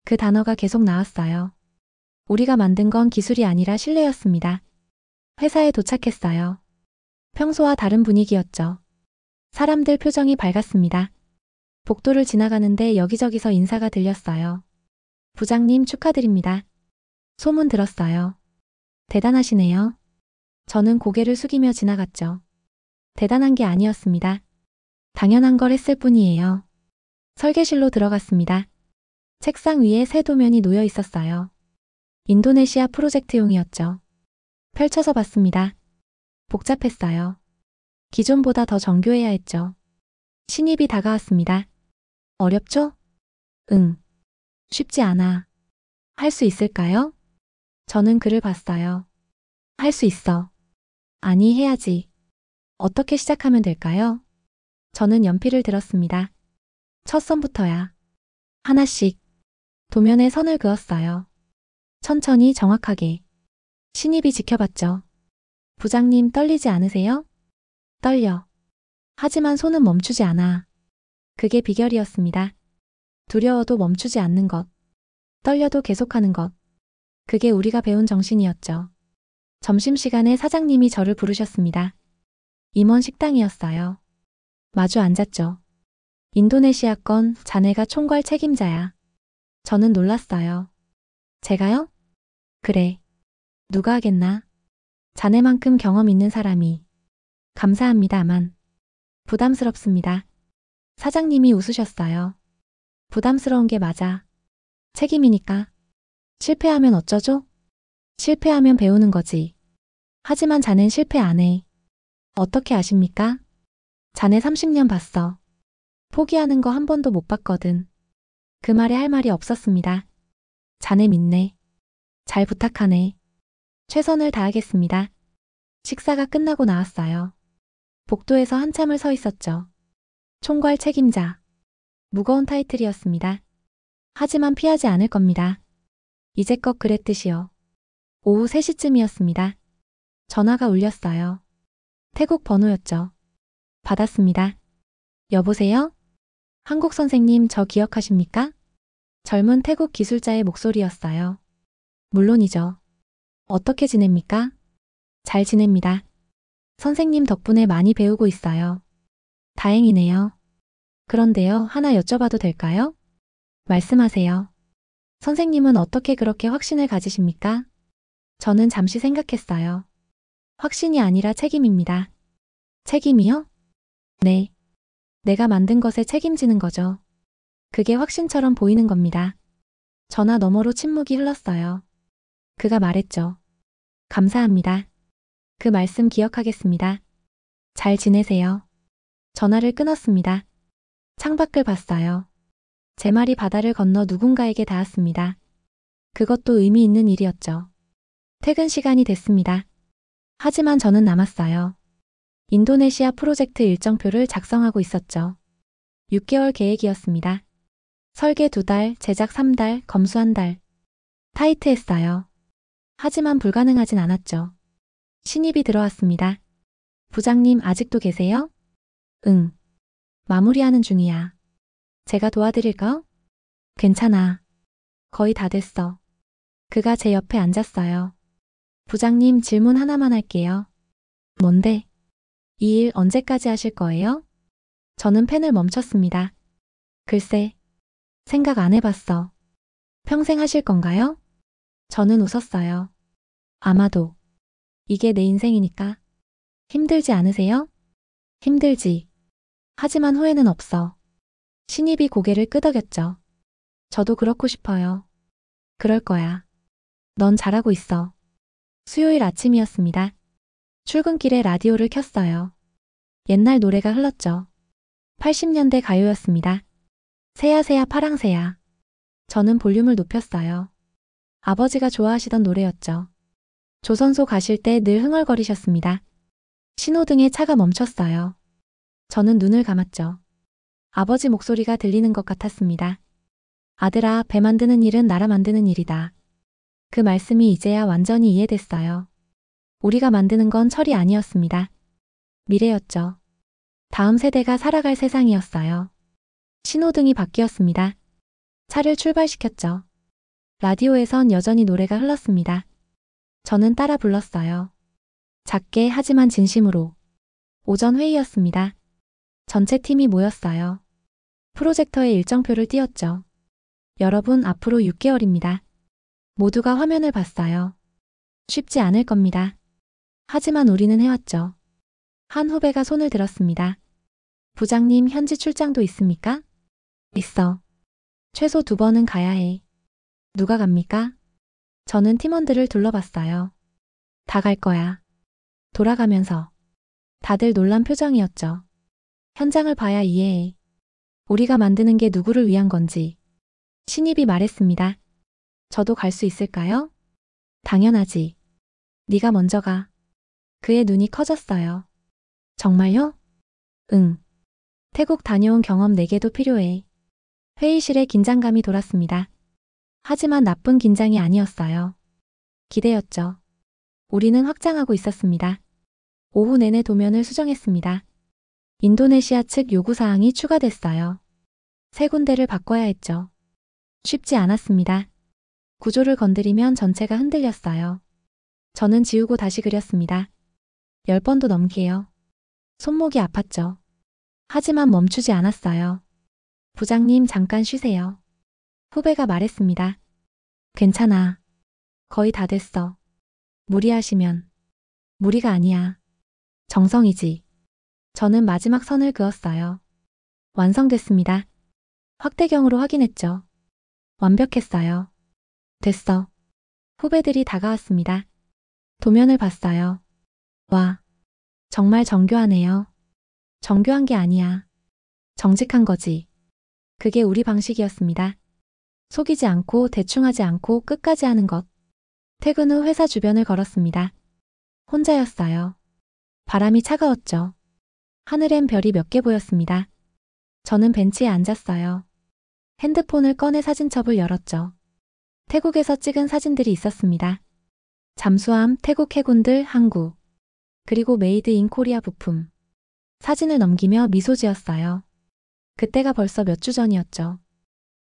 그 단어가 계속 나왔어요. 우리가 만든 건 기술이 아니라 신뢰였습니다. 회사에 도착했어요. 평소와 다른 분위기였죠. 사람들 표정이 밝았습니다. 복도를 지나가는데 여기저기서 인사가 들렸어요. 부장님 축하드립니다. 소문 들었어요. 대단하시네요. 저는 고개를 숙이며 지나갔죠. 대단한 게 아니었습니다. 당연한 걸 했을 뿐이에요. 설계실로 들어갔습니다. 책상 위에 새 도면이 놓여 있었어요. 인도네시아 프로젝트용이었죠. 펼쳐서 봤습니다. 복잡했어요. 기존보다 더 정교해야 했죠. 신입이 다가왔습니다. 어렵죠? 응. 쉽지 않아. 할 수 있을까요? 저는 그를 봤어요. 할 수 있어. 아니, 해야지. 어떻게 시작하면 될까요? 저는 연필을 들었습니다. 첫 선부터야. 하나씩. 도면에 선을 그었어요. 천천히 정확하게. 신입이 지켜봤죠. 부장님 떨리지 않으세요? 떨려. 하지만 손은 멈추지 않아. 그게 비결이었습니다. 두려워도 멈추지 않는 것. 떨려도 계속하는 것. 그게 우리가 배운 정신이었죠. 점심시간에 사장님이 저를 부르셨습니다. 임원 식당이었어요. 마주 앉았죠. 인도네시아건 자네가 총괄 책임자야. 저는 놀랐어요. 제가요? 그래. 누가 하겠나? 자네만큼 경험 있는 사람이. 감사합니다만. 부담스럽습니다. 사장님이 웃으셨어요. 부담스러운 게 맞아. 책임이니까. 실패하면 어쩌죠? 실패하면 배우는 거지. 하지만 자넨 실패 안 해. 어떻게 아십니까? 자네 30년 봤어. 포기하는 거 한 번도 못 봤거든. 그 말에 할 말이 없었습니다. 자네 믿네. 잘 부탁하네. 최선을 다하겠습니다. 식사가 끝나고 나왔어요. 복도에서 한참을 서 있었죠. 총괄 책임자. 무거운 타이틀이었습니다. 하지만 피하지 않을 겁니다. 이제껏 그랬듯이요. 오후 3시쯤이었습니다. 전화가 울렸어요. 태국 번호였죠. 받았습니다. 여보세요? 한국 선생님 저 기억하십니까? 젊은 태국 기술자의 목소리였어요. 물론이죠. 어떻게 지냅니까? 잘 지냅니다. 선생님 덕분에 많이 배우고 있어요. 다행이네요. 그런데요, 하나 여쭤봐도 될까요? 말씀하세요. 선생님은 어떻게 그렇게 확신을 가지십니까? 저는 잠시 생각했어요. 확신이 아니라 책임입니다. 책임이요? 네. 내가 만든 것에 책임지는 거죠. 그게 확신처럼 보이는 겁니다. 전화 너머로 침묵이 흘렀어요. 그가 말했죠. 감사합니다. 그 말씀 기억하겠습니다. 잘 지내세요. 전화를 끊었습니다. 창밖을 봤어요. 제 말이 바다를 건너 누군가에게 닿았습니다. 그것도 의미 있는 일이었죠. 퇴근 시간이 됐습니다. 하지만 저는 남았어요. 인도네시아 프로젝트 일정표를 작성하고 있었죠. 6개월 계획이었습니다. 설계 2달, 제작 3달, 검수 1달. 타이트했어요. 하지만 불가능하진 않았죠. 신입이 들어왔습니다. 부장님 아직도 계세요? 응. 마무리하는 중이야. 제가 도와드릴까? 괜찮아. 거의 다 됐어. 그가 제 옆에 앉았어요. 부장님 질문 하나만 할게요. 뭔데? 이 일 언제까지 하실 거예요? 저는 펜을 멈췄습니다. 글쎄, 생각 안 해봤어. 평생 하실 건가요? 저는 웃었어요. 아마도. 이게 내 인생이니까. 힘들지 않으세요? 힘들지. 하지만 후회는 없어. 신입이 고개를 끄덕였죠. 저도 그렇고 싶어요. 그럴 거야. 넌 잘하고 있어. 수요일 아침이었습니다. 출근길에 라디오를 켰어요. 옛날 노래가 흘렀죠. 80년대 가요였습니다. 새야새야 파랑새야. 저는 볼륨을 높였어요. 아버지가 좋아하시던 노래였죠. 조선소 가실 때 늘 흥얼거리셨습니다. 신호등에 차가 멈췄어요. 저는 눈을 감았죠. 아버지 목소리가 들리는 것 같았습니다. 아들아, 배 만드는 일은 나라 만드는 일이다. 그 말씀이 이제야 완전히 이해됐어요. 우리가 만드는 건 철이 아니었습니다. 미래였죠. 다음 세대가 살아갈 세상이었어요. 신호등이 바뀌었습니다. 차를 출발시켰죠. 라디오에선 여전히 노래가 흘렀습니다. 저는 따라 불렀어요. 작게 하지만 진심으로. 오전 회의였습니다. 전체 팀이 모였어요. 프로젝터에 일정표를 띄웠죠. 여러분, 앞으로 6개월입니다. 모두가 화면을 봤어요. 쉽지 않을 겁니다. 하지만 우리는 해왔죠. 한 후배가 손을 들었습니다. 부장님, 현지 출장도 있습니까? 있어. 최소 2번은 가야 해. 누가 갑니까? 저는 팀원들을 둘러봤어요. 다 갈 거야. 돌아가면서. 다들 놀란 표정이었죠. 현장을 봐야 이해해. 우리가 만드는 게 누구를 위한 건지. 신입이 말했습니다. 저도 갈 수 있을까요? 당연하지. 네가 먼저 가. 그의 눈이 커졌어요. 정말요? 응. 태국 다녀온 경험 4개도 필요해. 회의실에 긴장감이 돌았습니다. 하지만 나쁜 긴장이 아니었어요. 기대였죠. 우리는 확장하고 있었습니다. 오후 내내 도면을 수정했습니다. 인도네시아 측 요구사항이 추가됐어요. 3군데를 바꿔야 했죠. 쉽지 않았습니다. 구조를 건드리면 전체가 흔들렸어요. 저는 지우고 다시 그렸습니다. 10번도 넘게요. 손목이 아팠죠. 하지만 멈추지 않았어요. 부장님, 잠깐 쉬세요. 후배가 말했습니다. 괜찮아. 거의 다 됐어. 무리하시면. 무리가 아니야. 정성이지. 저는 마지막 선을 그었어요. 완성됐습니다. 확대경으로 확인했죠. 완벽했어요. 됐어. 후배들이 다가왔습니다. 도면을 봤어요. 와, 정말 정교하네요. 정교한 게 아니야. 정직한 거지. 그게 우리 방식이었습니다. 속이지 않고 대충 하지 않고 끝까지 하는 것. 퇴근 후 회사 주변을 걸었습니다. 혼자였어요. 바람이 차가웠죠. 하늘엔 별이 몇 개 보였습니다. 저는 벤치에 앉았어요. 핸드폰을 꺼내 사진첩을 열었죠. 태국에서 찍은 사진들이 있었습니다. 잠수함, 태국 해군들, 항구. 그리고 메이드 인 코리아 부품. 사진을 넘기며 미소 지었어요. 그때가 벌써 몇 주 전이었죠.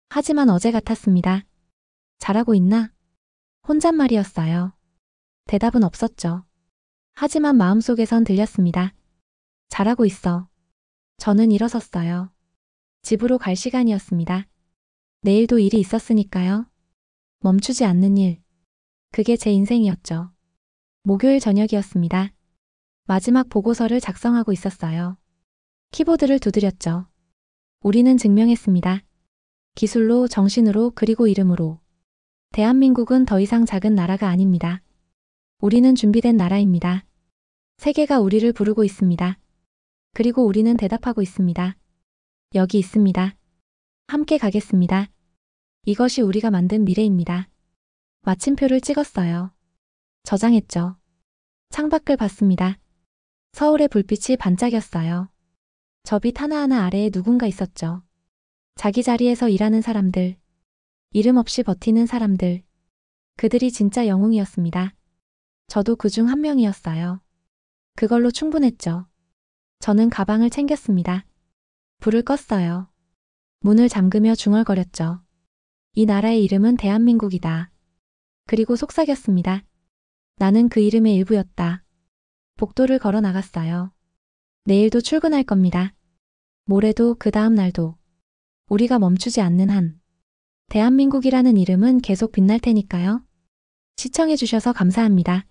하지만 어제 같았습니다. 잘하고 있나? 혼잣말이었어요. 대답은 없었죠. 하지만 마음속에선 들렸습니다. 잘하고 있어. 저는 일어섰어요. 집으로 갈 시간이었습니다. 내일도 일이 있었으니까요. 멈추지 않는 일. 그게 제 인생이었죠. 목요일 저녁이었습니다. 마지막 보고서를 작성하고 있었어요. 키보드를 두드렸죠. 우리는 증명했습니다. 기술로, 정신으로, 그리고 이름으로. 대한민국은 더 이상 작은 나라가 아닙니다. 우리는 준비된 나라입니다. 세계가 우리를 부르고 있습니다. 그리고 우리는 대답하고 있습니다. 여기 있습니다. 함께 가겠습니다. 이것이 우리가 만든 미래입니다. 마침표를 찍었어요. 저장했죠. 창밖을 봤습니다. 서울의 불빛이 반짝였어요. 저 빛 하나하나 아래에 누군가 있었죠. 자기 자리에서 일하는 사람들. 이름 없이 버티는 사람들. 그들이 진짜 영웅이었습니다. 저도 그중 한 명이었어요. 그걸로 충분했죠. 저는 가방을 챙겼습니다. 불을 껐어요. 문을 잠그며 중얼거렸죠. 이 나라의 이름은 대한민국이다. 그리고 속삭였습니다. 나는 그 이름의 일부였다. 복도를 걸어 나갔어요. 내일도 출근할 겁니다. 모레도 그 다음 날도. 우리가 멈추지 않는 한. 대한민국이라는 이름은 계속 빛날 테니까요. 시청해주셔서 감사합니다.